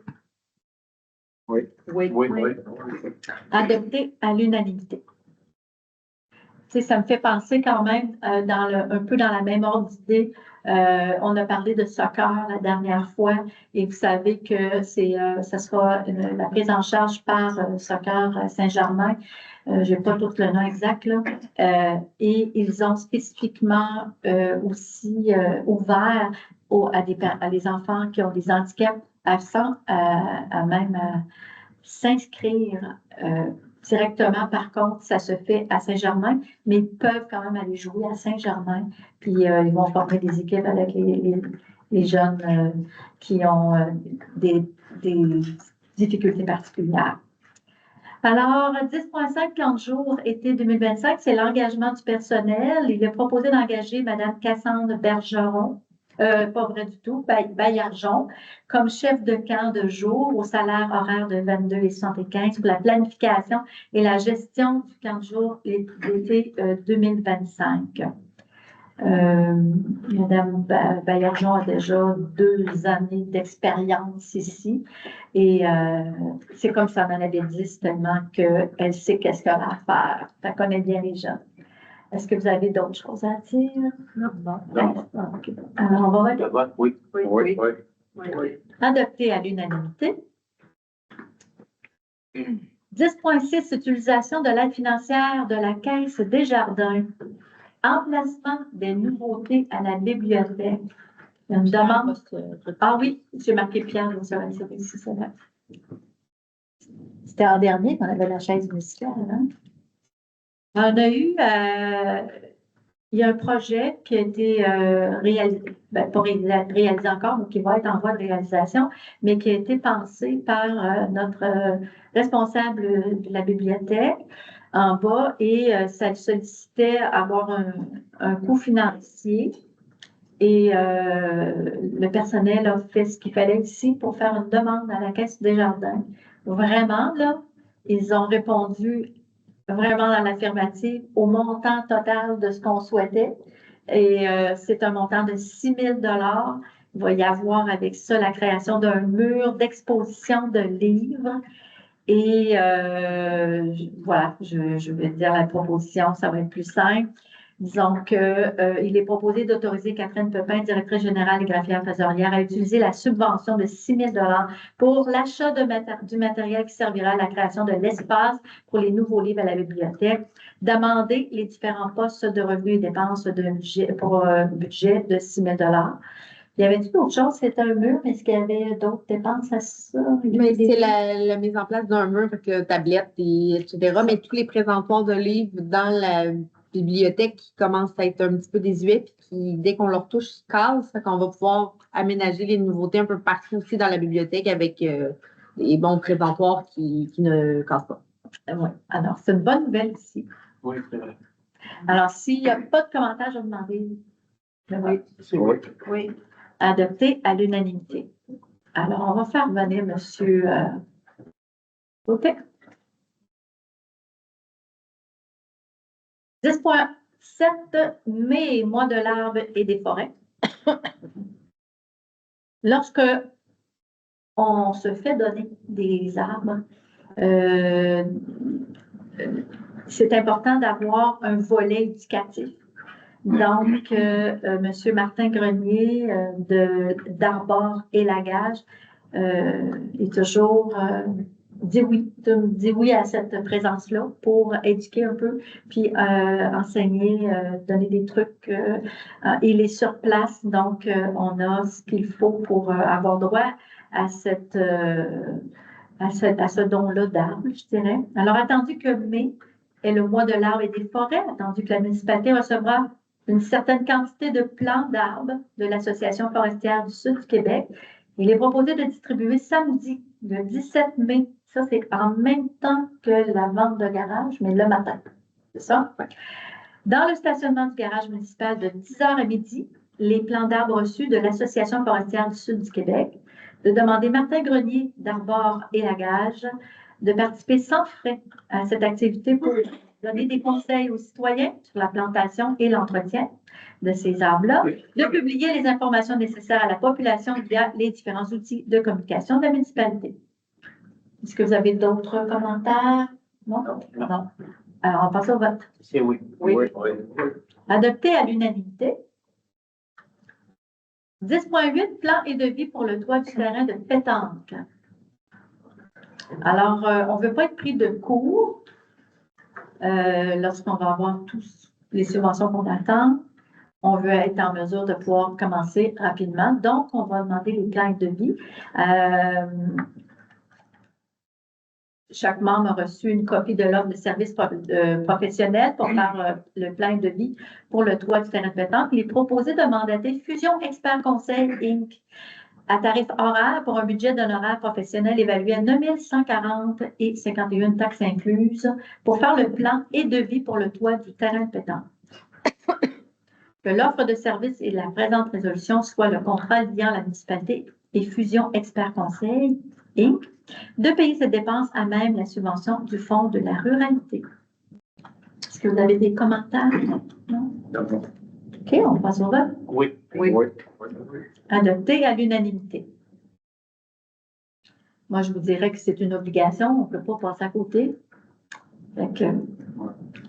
Oui. Oui. Oui. Adopté à l'unanimité. Tu sais, ça me fait penser quand même un peu dans la même ordre d'idée. On a parlé de soccer la dernière fois et vous savez que ça sera la prise en charge par Soccer Saint-Germain. Je n'ai pas tout le nom exact, là. Et ils ont spécifiquement aussi ouvert à des enfants qui ont des handicaps absents à même s'inscrire directement. Par contre, ça se fait à Saint-Germain, mais ils peuvent quand même aller jouer à Saint-Germain. Puis ils vont former des équipes avec les jeunes qui ont des difficultés particulières. Alors, 10.5, 40 jours, été 2025, c'est l'engagement du personnel. Il est proposé d'engager Mme Cassandre Bergeron, pas vrai du tout, Baillargeon, comme chef de camp de jour au salaire horaire de 22,75 pour la planification et la gestion du camp de jour l'été 2025. Madame Baillargeon a déjà 2 années d'expérience ici et c'est comme ça en avait 10 tellement qu'elle sait qu'est-ce qu'elle a à faire. Elle connaît bien les jeunes. Est-ce que vous avez d'autres choses à dire? Non. Okay. Alors, on va voter. Le vote, oui. Oui. Adopté à l'unanimité. 10.6, utilisation de l'aide financière de la Caisse Desjardins. Emplacement des nouveautés à la bibliothèque. Une demande. Ah oui, j'ai marqué Pierre, ici, c'est vrai. C'était en dernier qu'on avait la chaise musicale. Hein? On a eu, il y a un projet qui a été réalisé, pas réalisé encore, mais qui va être en voie de réalisation, mais qui a été pensé par notre responsable de la bibliothèque en bas et ça sollicitait avoir un coût financier et le personnel a fait ce qu'il fallait ici pour faire une demande à la Caisse Desjardins. Vraiment, là, ils ont répondu vraiment dans l'affirmative au montant total de ce qu'on souhaitait. Et c'est un montant de 6 000 $. Il va y avoir avec ça la création d'un mur d'exposition de livres. Et voilà, je vais dire la proposition, ça va être plus simple. Disons qu'il est proposé d'autoriser Catherine Pepin, directrice générale et greffière trésorière, à utiliser la subvention de 6 000 pour l'achat du matériel qui servira à la création de l'espace pour les nouveaux livres à la bibliothèque, d'amender les différents postes de revenus et dépenses pour un budget de 6 000 Il y avait d'autres choses, c'était un mur, mais est-ce qu'il y avait d'autres dépenses à ça? Mais c'est la mise en place d'un mur avec tablette, etc. Mais tous les présentoirs de livres dans la bibliothèque qui commencent à être un petit peu désuets, puis qui, dès qu'on leur touche, se cassent, fait qu'on va pouvoir aménager les nouveautés un peu partout aussi dans la bibliothèque avec des bons présentoirs qui ne cassent pas. Oui. Alors, c'est une bonne nouvelle ici. Oui, c'est vrai. Alors, s'il n'y a pas de commentaires, je vais demander. Oui. Oui. Oui. Adopté à l'unanimité. Alors, on va faire venir M. Côté. 10.7 mai, mois de l'arbre et des forêts. Lorsque on se fait donner des arbres, c'est important d'avoir un volet éducatif. Donc, M. Martin Grenier d'Arbor et Lagage est toujours dit oui à cette présence-là pour éduquer un peu, puis enseigner, donner des trucs. Il est sur place, donc on a ce qu'il faut pour avoir droit à ce don-là d'arbres, je dirais. Alors, attendu que mai est le mois de l'arbre et des forêts, attendu que la municipalité recevra une certaine quantité de plants d'arbres de l'Association forestière du Sud du Québec, il est proposé de distribuer samedi, le 17 mai, ça c'est en même temps que la vente de garage, mais le matin, c'est ça? Dans le stationnement du garage municipal de 10h à midi, les plants d'arbres reçus de l'Association forestière du Sud du Québec, de demander Martin Grenier d'Arbor et Lagage de participer sans frais à cette activité pour donner des conseils aux citoyens sur la plantation et l'entretien de ces arbres-là, de publier les informations nécessaires à la population via les différents outils de communication de la municipalité. Est-ce que vous avez d'autres commentaires? Non? Non. Alors, on passe au vote. C'est oui. Oui. Oui. Adopté à l'unanimité. 10.8, plan et devis pour le toit du terrain de pétanque. Alors, on ne veut pas être pris de court lorsqu'on va avoir tous les subventions qu'on attend. On veut être en mesure de pouvoir commencer rapidement. Donc, on va demander les plans et devis. Chaque membre a reçu une copie de l'offre de service professionnel pour faire le plan et devis pour le toit du terrain de pétanque. Il est proposé de mandater Fusion Expert Conseil Inc. à tarif horaire pour un budget d'honoraires professionnels évalué à 9 140 et 51 taxes incluses pour faire le plan et devis pour le toit du terrain de pétanque. Que l'offre de service et la présente résolution soit le contrat liant la municipalité et Fusion Expert Conseil Inc. de payer cette dépense à même la subvention du Fonds de la ruralité. Est-ce que vous avez des commentaires? Non? OK, on passe au vote. Oui. Oui. Adopté à l'unanimité. Moi, je vous dirais que c'est une obligation, on ne peut pas passer à côté. Fait que,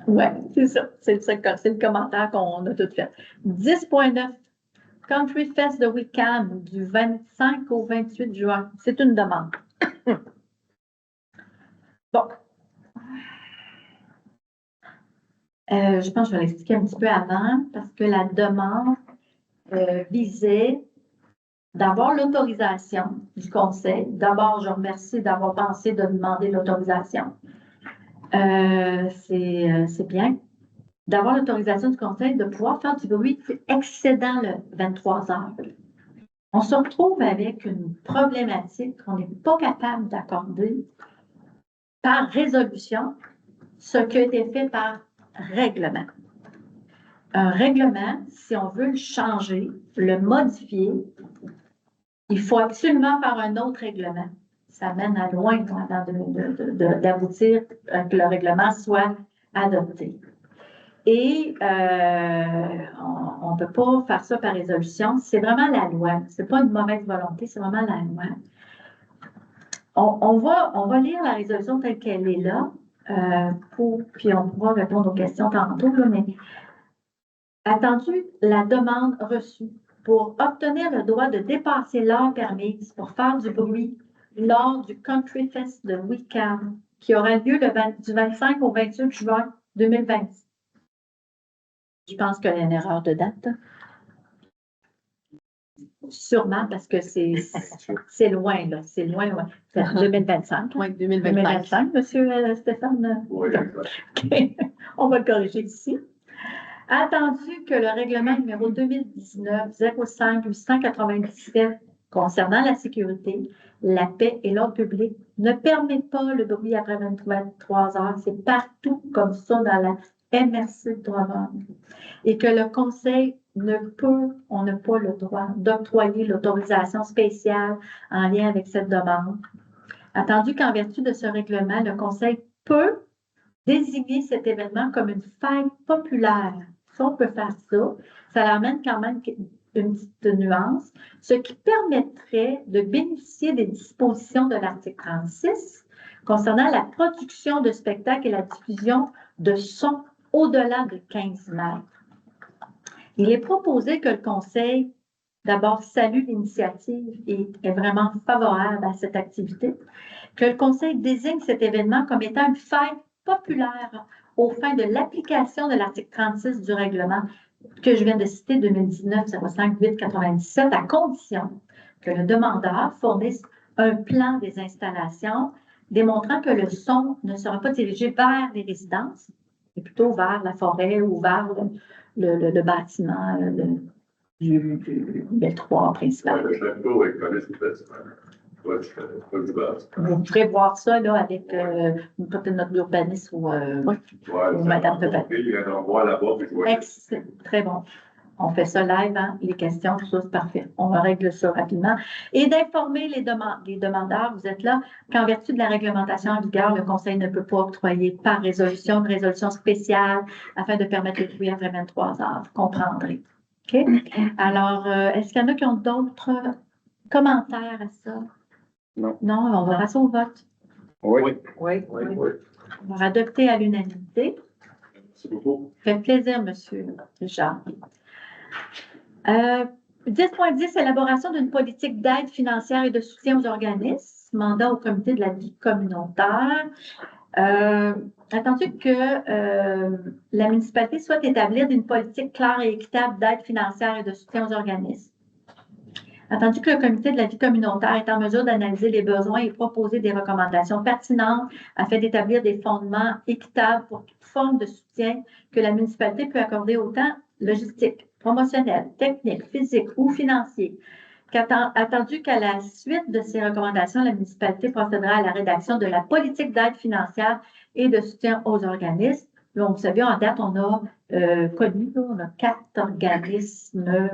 ouais, c'est ça. C'est le commentaire qu'on a tout fait. 10.9. Country Fest de Wickham du 25 au 28 juin. C'est une demande. Bon. Je pense que je vais l'expliquer un petit peu avant parce que la demande visait d'avoir l'autorisation du conseil. D'abord, je remercie d'avoir pensé de demander l'autorisation. C'est bien. D'avoir l'autorisation du conseil de pouvoir faire du bruit excédant le 23 heures. On se retrouve avec une problématique qu'on n'est pas capable d'accorder par résolution ce qui a été fait par règlement. Un règlement, si on veut le changer, le modifier, il faut absolument faire un autre règlement. Ça mène à loin avant d'aboutir que le règlement soit adopté. Et on ne peut pas faire ça par résolution. C'est vraiment la loi. Ce n'est pas une mauvaise volonté, c'est vraiment la loi. On va lire la résolution telle qu'elle est là, puis on pourra répondre aux questions tantôt, là, mais Attendu la demande reçue pour obtenir le droit de dépasser l'heure permise pour faire du bruit lors du Country Fest de Wickham, qui aura lieu du 25 au 28 juin 2020. Je pense qu'il y a une erreur de date. Sûrement parce que c'est loin, là. C'est loin, ouais. C'est 2025. Oui, 2025. 2025, monsieur Stéphane. Oui, OK. On va le corriger ici. Attendu que le règlement numéro 2019-05-897 concernant la sécurité, la paix et l'ordre public ne permet pas le bruit après 23 heures. C'est partout comme ça dans la MRC de Drummond. Et que le Conseil on n'a pas le droit d'octroyer l'autorisation spéciale en lien avec cette demande. Attendu qu'en vertu de ce règlement, le Conseil peut désigner cet événement comme une fête populaire. Si on peut faire ça, ça amène quand même une petite nuance, ce qui permettrait de bénéficier des dispositions de l'article 36 concernant la production de spectacles et la diffusion de sons au-delà de 15 mètres. Il est proposé que le Conseil, d'abord, salue l'initiative et est vraiment favorable à cette activité, que le Conseil désigne cet événement comme étant une fête populaire aux fins de l'application de l'article 36 du règlement que je viens de citer, 2019-05-897, à condition que le demandeur fournisse un plan des installations démontrant que le son ne sera pas dirigé vers les résidences, mais plutôt vers la forêt ou vers le bâtiment du métro principal. Le château est collé sur le bâtiment. Ouais, je connais pas du bâtiment. Vous pourrez voir ça là, avec peut-être notre urbaniste ou Madame Pepin. Il y a un endroit là-bas, puis je vois. Très bon. On fait ça live, hein? Les questions, tout ça, c'est parfait. On règle ça rapidement. Et d'informer les demandeurs, vous êtes là, qu'en vertu de la réglementation en vigueur, le Conseil ne peut pas octroyer par résolution une résolution spéciale afin de permettre le bruit après 23 heures. Vous comprendrez. OK? Alors, est-ce qu'il y en a qui ont d'autres commentaires à ça? Non. Non, on va passer au vote. Oui. Oui. On va adopter à l'unanimité. Merci beaucoup. Ça fait plaisir, M. Richard. 10.10, élaboration d'une politique d'aide financière et de soutien aux organismes, mandat au comité de la vie communautaire. Attendu que la municipalité souhaite établir une politique claire et équitable d'aide financière et de soutien aux organismes. Attendu que le comité de la vie communautaire est en mesure d'analyser les besoins et proposer des recommandations pertinentes afin d'établir des fondements équitables pour toute forme de soutien que la municipalité peut accorder autant logistique, promotionnel, technique, physique ou financier. Attendu qu'à la suite de ces recommandations, la municipalité procédera à la rédaction de la politique d'aide financière et de soutien aux organismes. Là, vous savez, en date, on a connu, là, on a 4 organismes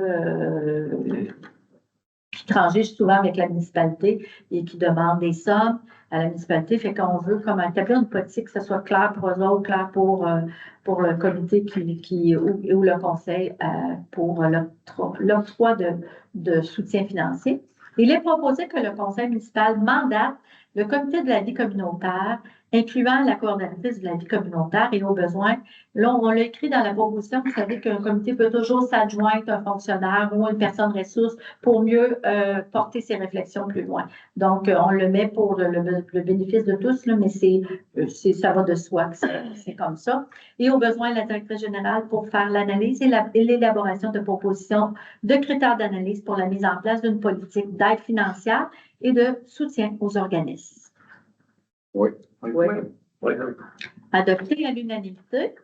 qui transigent souvent avec la municipalité et qui demandent des sommes à la municipalité. Fait qu'on veut comme établir une politique que ce soit clair pour eux autres, clair pour le comité ou le conseil pour l'octroi de soutien financier. Il est proposé que le conseil municipal mandate le comité de la vie communautaire, incluant la coordonnatrice de la vie communautaire et au besoin. Là, on l'a écrit dans la proposition, vous savez qu'un comité peut toujours s'adjoindre un fonctionnaire ou une personne ressource pour mieux porter ses réflexions plus loin. Donc, on le met pour le bénéfice de tous, là, mais ça va de soi que c'est comme ça. Et au besoin, la directrice générale pour faire l'analyse et l'élaboration de propositions de critères d'analyse pour la mise en place d'une politique d'aide financière et de soutien aux organismes. Oui. Adopté à l'unanimité.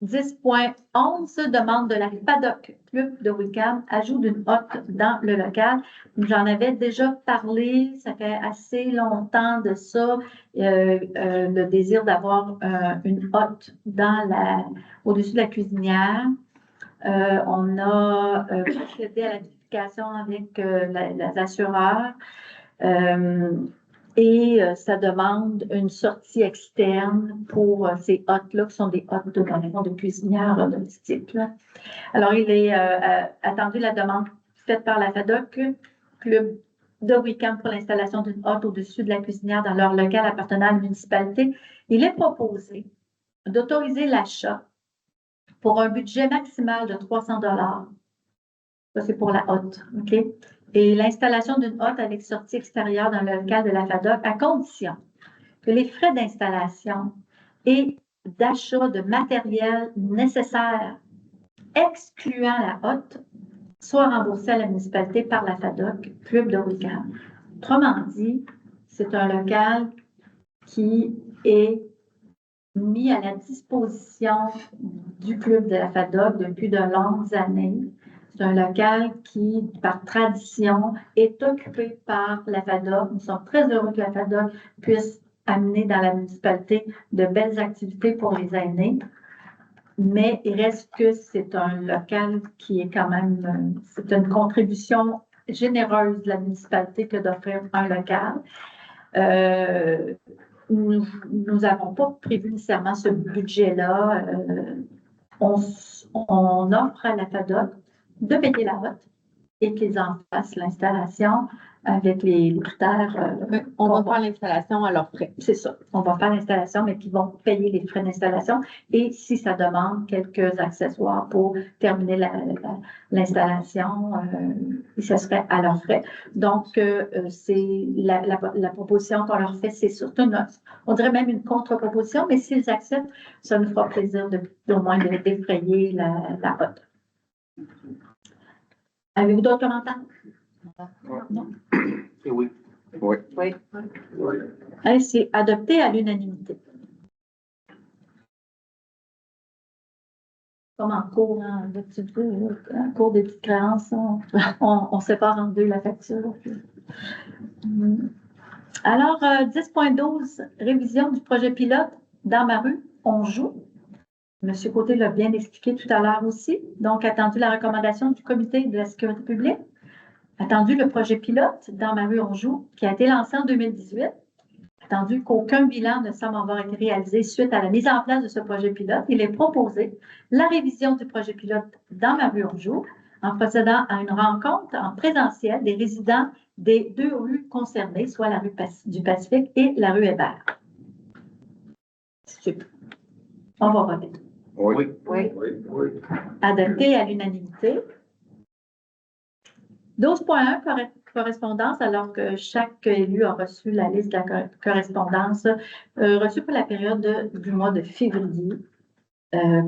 10.11, demande de la FADOC Club de Wickham, ajout d'une hotte dans le local. J'en avais déjà parlé, ça fait assez longtemps de ça, le désir d'avoir une hotte au-dessus de la cuisinière. On a procédé à la vérification avec les assureurs. Et ça demande une sortie externe pour ces hottes-là, qui sont des hottes de cuisinières domestiques. Là. Alors, il est attendu la demande faite par la FADOC, Club de Wickham, pour l'installation d'une hotte au-dessus de la cuisinière dans leur local appartenant à la municipalité. Il est proposé d'autoriser l'achat pour un budget maximal de 300 $. Ça, c'est pour la hotte, OK? Et l'installation d'une hotte avec sortie extérieure dans le local de la FADOC, à condition que les frais d'installation et d'achat de matériel nécessaire, excluant la hotte, soient remboursés à la municipalité par la FADOC, Club de Roucan. Autrement dit, c'est un local qui est mis à la disposition du Club de la FADOC depuis de longues années. C'est un local qui, par tradition, est occupé par la FADOC. Nous sommes très heureux que la FADOC puisse amener dans la municipalité de belles activités pour les aînés. Mais il reste que c'est un local qui est quand même, c'est une contribution généreuse de la municipalité que d'offrir un local. Nous n'avons pas prévu nécessairement ce budget-là. On offre à la FADOC de payer la hotte et qu'ils en fassent l'installation avec les critères. On va faire l'installation à leurs frais. C'est ça. On va faire l'installation, mais qu'ils vont payer les frais d'installation. Et si ça demande quelques accessoires pour terminer l'installation, ce serait à leurs frais. Donc, c'est la proposition qu'on leur fait, c'est surtout on dirait même une contre-proposition, mais s'ils acceptent, ça nous fera plaisir au moins de défrayer la hotte. Avez-vous d'autres commentaires? Non? Et oui. Oui. Oui. Allez, c'est adopté à l'unanimité. Comme en cours, hein, en cours des petites créances, on sépare en deux la facture. Alors, 10.12, révision du projet pilote dans ma rue, on joue. Monsieur Côté l'a bien expliqué tout à l'heure aussi. Donc, attendu la recommandation du comité de la sécurité publique. Attendu le projet pilote dans ma rue on joue, qui a été lancé en 2018. Attendu qu'aucun bilan ne semble avoir été réalisé suite à la mise en place de ce projet pilote, il est proposé la révision du projet pilote dans ma rue on joue en procédant à une rencontre en présentiel des résidents des deux rues concernées, soit la rue du Pacifique et la rue Hébert. Super. On va voter. Oui. Oui. Adopté à l'unanimité. 12.1, correspondance, alors que chaque élu a reçu la liste de la correspondance reçue pour la période du mois de février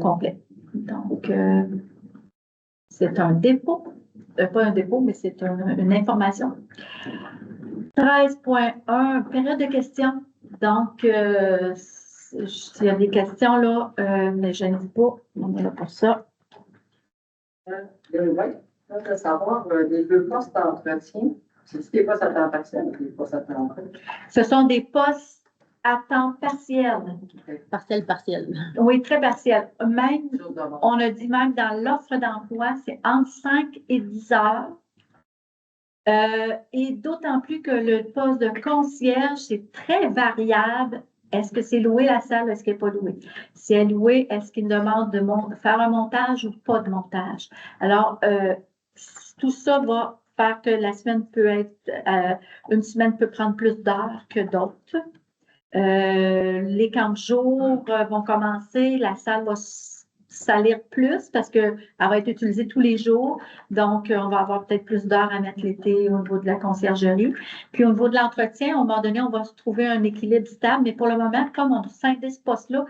complet. Donc, c'est un dépôt, pas un dépôt, mais c'est une information. 13.1, période de questions. Donc, s'il y a des questions là, mais je ne dis pas, on est là pour ça. Oui, de savoir, les deux postes d'entretien, c'est des postes à temps partiel ou des postes à temps plein? Ce sont des postes à temps partiel. Partiel. Oui, très partiel. Même, Jour de mort. on a dit même dans l'offre d'emploi, c'est entre 5 et 10 heures. Et d'autant plus que le poste de concierge, c'est très variable. Est-ce que c'est loué la salle ou est-ce qu'elle n'est pas louée? Si elle est louée, est-ce qu'il demande de faire un montage ou pas de montage? Alors, tout ça va faire que la semaine peut être, une semaine peut prendre plus d'heures que d'autres. Les camps de jour vont commencer, la salle va salir plus parce qu'elle va être utilisée tous les jours. Donc, on va avoir peut-être plus d'heures à mettre l'été au niveau de la conciergerie. Puis, au niveau de l'entretien, à un moment donné, on va se trouver un équilibre stable. Mais pour le moment, comme on a scindé ce poste-là,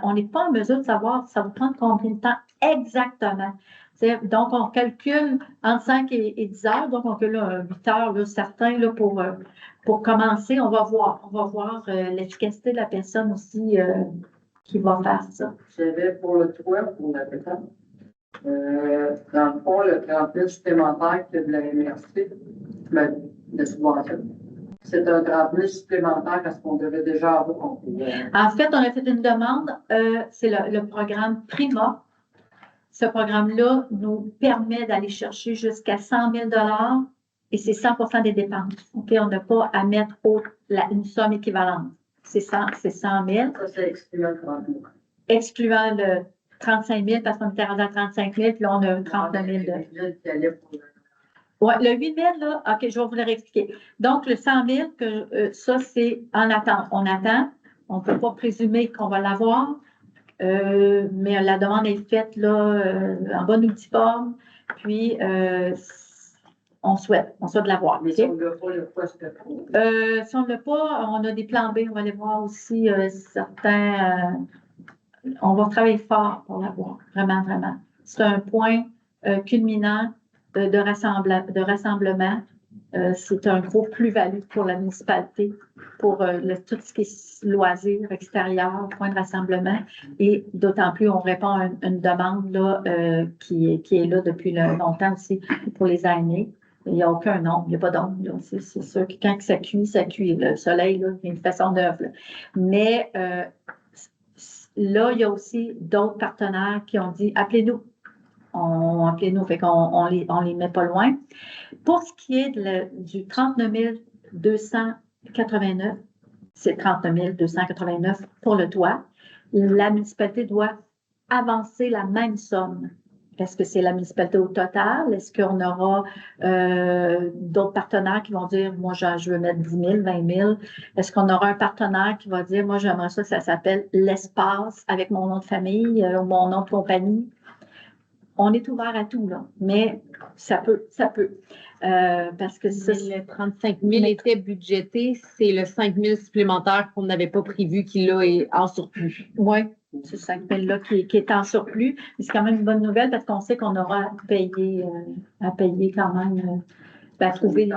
on n'est pas en mesure de savoir ça va prendre combien de temps exactement. Donc, on calcule entre 5 et 10 heures. Donc, on calcule 8 heures, là, certains, là, pour commencer. On va voir l'efficacité de la personne aussi qui va faire ça. J'avais pour le toit, pour la pétante. Dans le fond, le 30 000 supplémentaire que de la MRC, de subvention. C'est un 30 000 supplémentaire parce qu'on devait déjà avoir compris. En fait, on a fait une demande. C'est le programme Prima. Ce programme-là nous permet d'aller chercher jusqu'à 100 000 $ et c'est 100% des dépenses. OK? On n'a pas à mettre une somme équivalente. C'est 100 000. Ça, c'est excluant le 30 000. Excluant le 35 000 parce qu'on était rendu à 35 000, puis là, on a 39 000 de... Oui, le 8 000, là, OK, je vais vous le réexpliquer. Donc, le 100 000, ça, c'est en attente. On attend. On ne peut pas présumer qu'on va l'avoir. Mais la demande est faite là, en bonne ou due forme, puis on souhaite l'avoir. Mais OK? si on l'a pas, le poste de pour. Si on ne l'a pas, on a des plans B, on va aller voir aussi certains. On va travailler fort pour l'avoir, vraiment, vraiment. C'est un point culminant de rassemblement. C'est un gros plus-value pour la municipalité, pour tout ce qui est loisirs extérieurs, point de rassemblement. Et d'autant plus, on répond à une demande là, qui est là depuis longtemps aussi pour les années. Il n'y a aucun nombre, il n'y a pas d'ombre. C'est sûr que quand ça cuit. Le soleil, là, il y a une façon d'œuvre. Mais là, il y a aussi d'autres partenaires qui ont dit appelez-nous. Appelez-nous, fait qu'on les met pas loin. Pour ce qui est du 39 289, c'est 39 289 pour le toit, la municipalité doit avancer la même somme. Est-ce que c'est la municipalité au total? Est-ce qu'on aura d'autres partenaires qui vont dire, moi, je veux mettre 10 000, 20 000? Est-ce qu'on aura un partenaire qui va dire, moi, j'aimerais ça s'appelle l'espace avec mon nom de famille ou mon nom de compagnie? On est ouvert à tout, là, mais ça peut. Parce que ça, Le 35 000 était budgété, c'est le 5 000 supplémentaire qu'on n'avait pas prévu qui, là, est en surplus. oui, ce 5 000-là qui est en surplus. Mais c'est quand même une bonne nouvelle parce qu'on sait qu'on aura à payer quand même, à trouver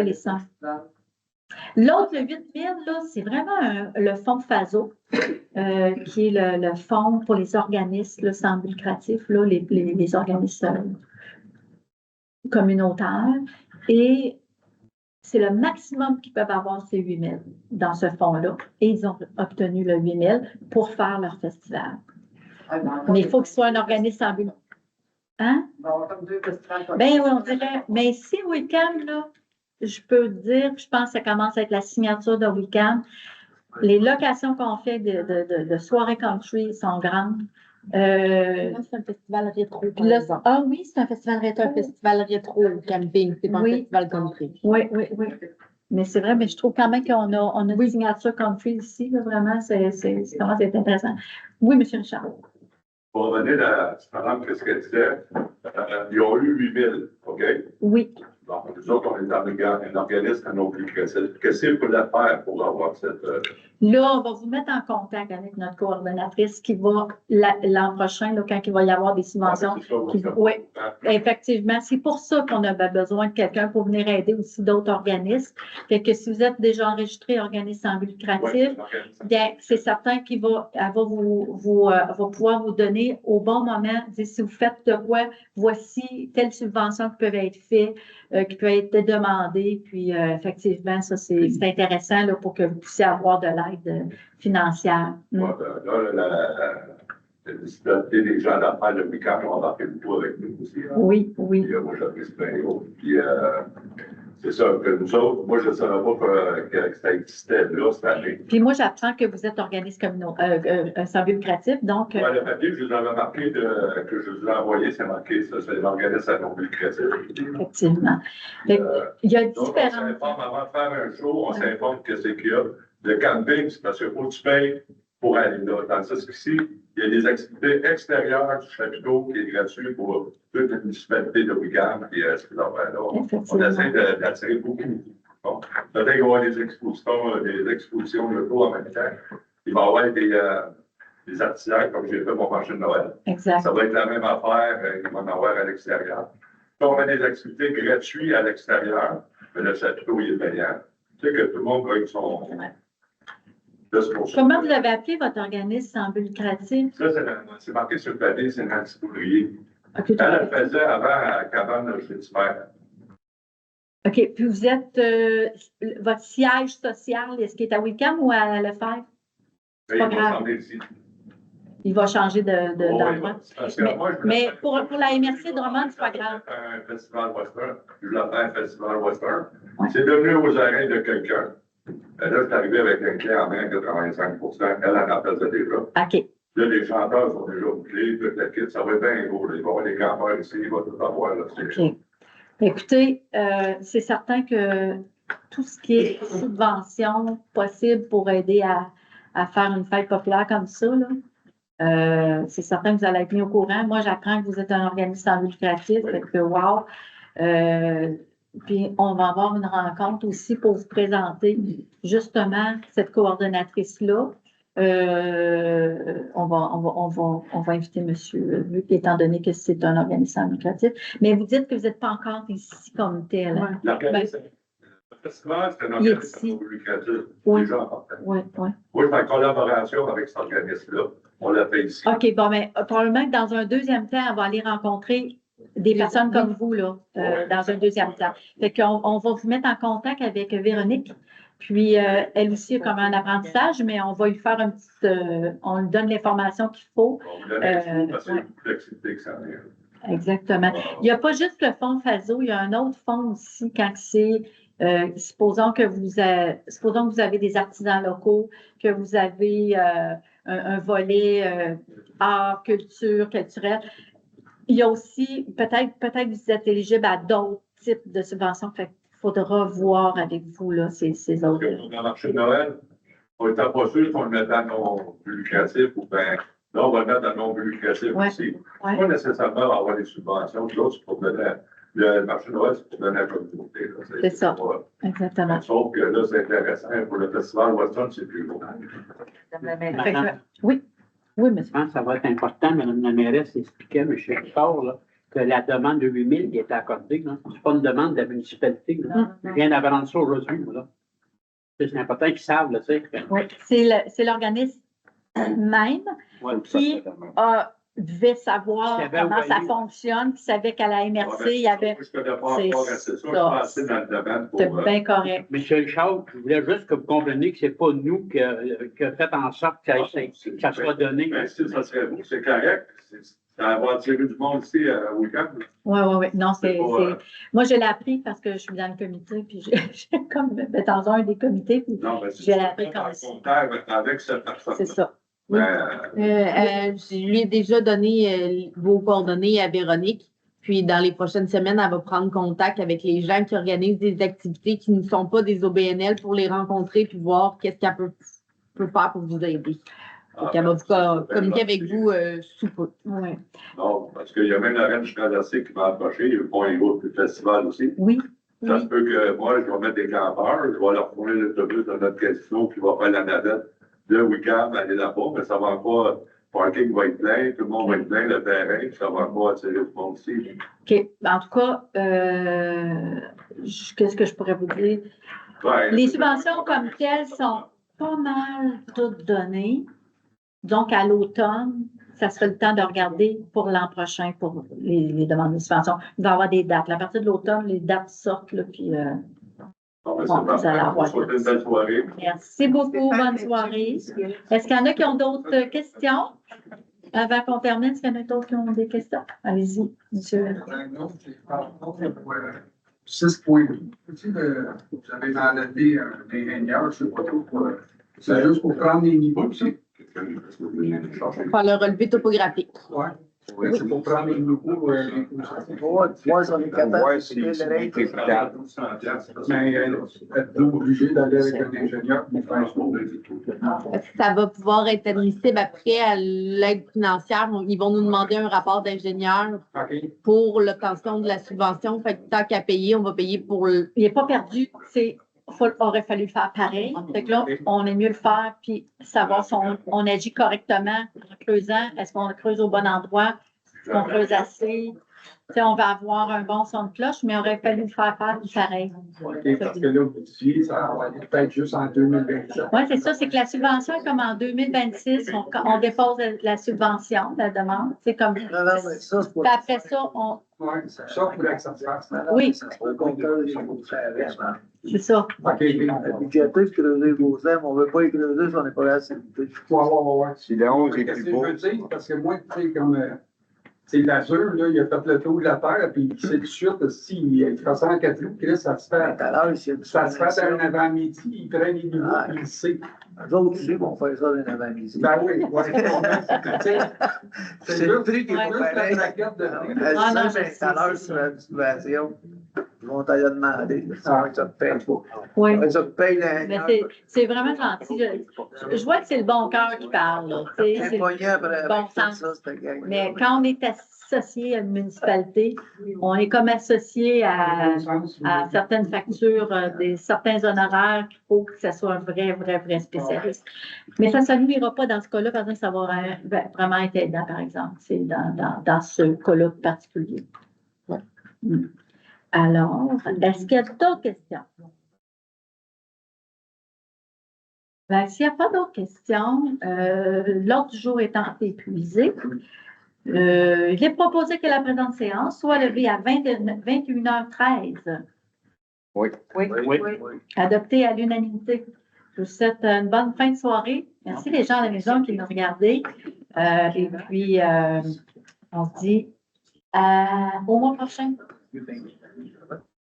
les 100. L'autre, le 8 000, là, c'est vraiment le fonds FASO, qui est le fonds pour les organismes là, sans but lucratif, là, les organismes communautaires. Et c'est le maximum qu'ils peuvent avoir, c'est 8 000 dans ce fonds-là. Et ils ont obtenu le 8 000 pour faire leur festival. Mais il faut que ce soit un organisme sans but. Hein? Ben oui, on dirait. Mais si Week-end, là, je peux dire que je pense que ça commence à être la signature de Week-end. Les locations qu'on fait de soirée country sont grandes. C'est un festival rétro. Ah oui, c'est un festival C'est rétro. un festival rétro camping, c'est pas Oui. un festival country. Oui. Mais c'est vrai, mais je trouve quand même qu'on a une signature country ici, là, vraiment, c'est commence à être intéressant. Oui, M. Richard. Pour revenir à ce qu'elle disait, ils ont eu 8 000, OK? Oui. Bon, nous autres, on est un organisme non plus créatif. Qu'est-ce qu'il faut faire pour avoir cette. Là, on va vous mettre en contact avec notre coordonnatrice qui va, l'an prochain, là, quand il va y avoir des subventions. Oui, effectivement. C'est pour ça qu'on avait besoin de quelqu'un pour venir aider aussi d'autres organismes. Fait que si vous êtes déjà enregistré organisme sans but lucratif, bien, c'est certain qu'elle va pouvoir vous donner au bon moment, dire si vous faites de quoi, voici telles subventions qui peuvent être faites, qui peuvent être demandées. Puis, effectivement, ça, c'est intéressant là, pour que vous puissiez avoir de l'aide financière. Là, la disponibilité des gens d'affaires de Week-end ont embarqué beaucoup avec nous aussi. Hein? Oui. Puis, moi, j'apprécie bien. Puis, c'est ça, que nous autres, moi, je ne savais pas que ça existait là cette année. Puis moi, j'apprends que vous êtes organisme sans but lucratif, donc... Le papier que je vous avais marqué, que je vous ai envoyé, c'est marqué, ça, c'est l'organisme à non but lucratif. Effectivement. Il y a Donc, on différents... s'informe avant de faire un show, on s'informe que c'est qu'il y a. Le camping, c'est parce qu'il faut que tu payes pour aller là. Dans ce cas-ci, il y a des activités extérieures du chapiteau qui est gratuit pour toute la municipalité de Week-end. Puis, on essaie d'attirer beaucoup. Bon, peut-être qu'il va y avoir des expositions de l'auto en même temps. Il va y avoir des artisans, comme j'ai fait mon marché de Noël. Exact. Ça va être la même affaire qu'il va y avoir à l'extérieur. Donc, on a des activités gratuites à l'extérieur, mais le chapiteau, il est payant. Tu sais que tout le monde va avec son... Comment vous avez appelé votre organisme sans but lucratif? Ça, c'est marqué sur le papier, c'est Nancy Boudrier. Okay, Elle faisait avant à Cabane de Chétifère. OK. Puis vous êtes, votre siège social, est-ce qu'il est à Wickham ou à Lefebvre? Il va changer ici. Il va changer d'endroit. Mais pour la MRC de Drummond, c'est pas grave. Un festival western. Je l'ai fait un festival western. Ouais. C'est devenu aux oreilles de quelqu'un. Là, je suis arrivé avec un clé en main, 85%. Elle en faisait déjà. OK. Là, les chanteurs sont déjà bouclés, toute la kit, ça va être bien gros. Il va y avoir des campeurs ici, il va tout avoir. Là, OK. Écoutez, c'est certain que tout ce qui est subvention possible pour aider à faire une fête populaire comme ça, là, C'est certain que vous allez être mis au courant. Moi, j'apprends que vous êtes un organisme sans but lucratif. Oui. Fait que, wow! Puis, on va avoir une rencontre aussi pour vous présenter justement cette coordonnatrice-là. On va inviter M. Luc, étant donné que c'est un organisme sans but lucratif. Mais vous dites que vous n'êtes pas encore ici comme tel. Hein? L'organisme, le festival, c'est un organisme sans but lucratif, Oui. déjà en partant. Oui, oui. Oui, en collaboration avec cet organisme-là, on l'a fait ici. OK, bon, mais probablement que dans un deuxième temps, on va aller rencontrer des personnes comme vous, là, dans un deuxième temps. Fait qu'on va vous mettre en contact avec Véronique. Puis, elle aussi a comme un apprentissage, mais on va lui faire un petit, on lui donne l'information qu'il faut. On vous donne l'expo parce que c'est beaucoup d'activités que ça a. Exactement. Il n'y a pas juste le fonds FASO, il y a un autre fonds aussi quand c'est, supposons que vous avez des artisans locaux, que vous avez un volet art, culture, culturel. Il y a aussi, peut-être que vous êtes éligible à d'autres types de subventions. Fait qu'il faudra voir avec vous là, ces Parce autres. que dans le marché de Noël, on n'était pas sûr si on le mettait dans non but lucratif ou bien là, on va le mettre dans non but lucratif Ouais. aussi. Ouais. Pas nécessairement avoir des subventions. L'autre, c'est pour donner le marché de Noël, c'est pour donner à la communauté. Là. C'est ça. Pas- Exactement. Sauf que là, c'est intéressant. Pour le festival Western, c'est plus gros. Fait que- oui, monsieur. Je pense que ça va être important, Mme la mairesse expliquait, M. Richard, là, que la demande de 8 000 qui est accordée, ce n'est pas une demande de la municipalité. Là. Je viens d'apprendre ça aujourd'hui. Là. C'est important qu'ils savent, là, tu sais. Oui, c'est l'organisme même qui devait savoir Qui avait comment ça envoyé. fonctionne, qui savait qu'à la MRC, il y avait. Je ne connais pas c'est encore assez ça. Je suis ça. pas assez dans le domaine C'est pour. bien correct. M. Richard, je voulais juste que vous compreniez que ce n'est pas nous qui a fait en sorte que ça soit donné. Ben, si ça serait vous, c'est correct. Ça va attirer du monde ici au week-end. Oui, oui, oui. Non, C'est pas, moi, je l'ai appris parce que je suis dans le comité, puis j'ai comme dans un des comités, puis Non, mais j'ai appris en comme ça. contact avec cette personne. C'est ça. Oui. Je lui ai déjà donné vos coordonnées à Véronique. Puis, dans les prochaines semaines, elle va prendre contact avec les gens qui organisent des activités qui ne sont pas des OBNL pour les rencontrer puis voir qu'est-ce qu'elle peut faire pour vous aider. Donc, elle va vous communiquer avec vous sous peu. Oui. Non, parce qu'il y a même la reine traversée qui m'a approché. Ils vont y voir le festival aussi. Oui. Ça Oui. se peut que moi, je vais mettre des campeurs, je vais leur fournir l'autobus de notre casino qui va faire la navette de Wickham, aller là-bas, mais ça va pas, le parking va être plein, tout le monde va être plein, le terrain, ça va pas attirer tout le monde ici. OK. En tout cas, qu'est-ce que je pourrais vous dire? Ouais, Les subventions comme telles sont pas mal toutes données. Donc, à l'automne, ça sera le temps de regarder pour l'an prochain pour les demandes de subventions. Il va y avoir des dates. À partir de l'automne, les dates sortent, là, puis bon, ben, bon, c'est vous allez parfait. On avoir vous souhaite une belle soirée. merci beaucoup. Bonne soirée. Est-ce qu'il y en a qui ont d'autres questions? Avant qu'on termine, est-ce qu'il y en a d'autres qui ont des questions? Allez-y, monsieur. Un autre, c'est par rapport au 6.2. Tu sais, vous avez mandaté un ingénieur, je ne sais pas trop quoi. C'est juste pour prendre les niveaux aussi. Faire le relevé topographique. Ouais. Oui, c'est pour prendre les niveaux. Moi, si on est capable Ouais, de c'est couper le rate, équitable. Mais êtes-vous obligé d'aller avec un ingénieur pour faire ça? Ça va pouvoir être admissible après à l'aide financière. Ils vont nous demander un rapport d'ingénieur OK. pour l'obtention de la subvention. Fait que tant qu'à payer, on va payer pour le. Il n'est pas perdu. Aurait fallu le faire pareil. Fait que là, on est mieux le faire puis savoir si on agit correctement en creusant. Est-ce qu'on creuse au bon endroit? Est-ce qu'on creuse assez? Tu sais, on va avoir un bon son de cloche, mais il aurait fallu le faire pareil. OK, parce que là, vous disiez, ça va aller peut-être juste en 2027. Oui, c'est ça. C'est que la subvention est comme en 2026. On dépose la subvention, la demande. C'est comme. Non, non, mais ça, c'est Puis pas. après ça, Oui, ça, il faudrait que ça se fasse. Oui. C'est pas le compteur, il faut le faire avec. C'est ça. OK. Budgéter, creuser vos aimes, on ne veut pas les creuser si on n'est pas là assez. Ouais. Si le 11 est Qu'est-ce plus que beau. je veux dire? Parce que moi, tu sais, comme. C'est l'azur, là, il a fait le tour de la Terre, puis il sait tout de suite, s'il fait ça en 4 roues, Chris, ça se Tout fait. à l'heure, s'il y a du Ça se fait un avant-midi, il prend les niveaux, Ah. puis il sait. Eux autres aussi vont faire ça d'un avant-midi. Ben oui, ouais. Tu sais, C'est le prix qui est c'est pas juste la pareil. plaquette de prix. Ah, non, C'est tout à l'heure sur la situation. Ils vont t'aller demander. Ça te paye. Oui. Ça te paye Mais c'est vraiment gentil. Je vois que c'est le bon cœur qui parle, là. Tu sais, C'est c'est moyen après bon avec sens. ça, cette gang. Mais quand on est associé à une municipalité, on est comme associé à certaines factures, certains honoraires qu'il faut que ce soit un vrai spécialiste. Mais ça ne nuira pas dans ce cas-là, parce que ça va vraiment être aidant, par exemple. C'est dans ce cas-là particulier. Ouais. Alors, est-ce qu'il y a d'autres questions? Ben, s'il n'y a pas d'autres questions, l'ordre du jour étant épuisé, il est proposé que la présente séance soit levée à 21h13, Oui. adoptée à l'unanimité. Je vous souhaite une bonne fin de soirée. Merci les gens à la maison qui nous regardaient. Et puis, on se dit au mois prochain.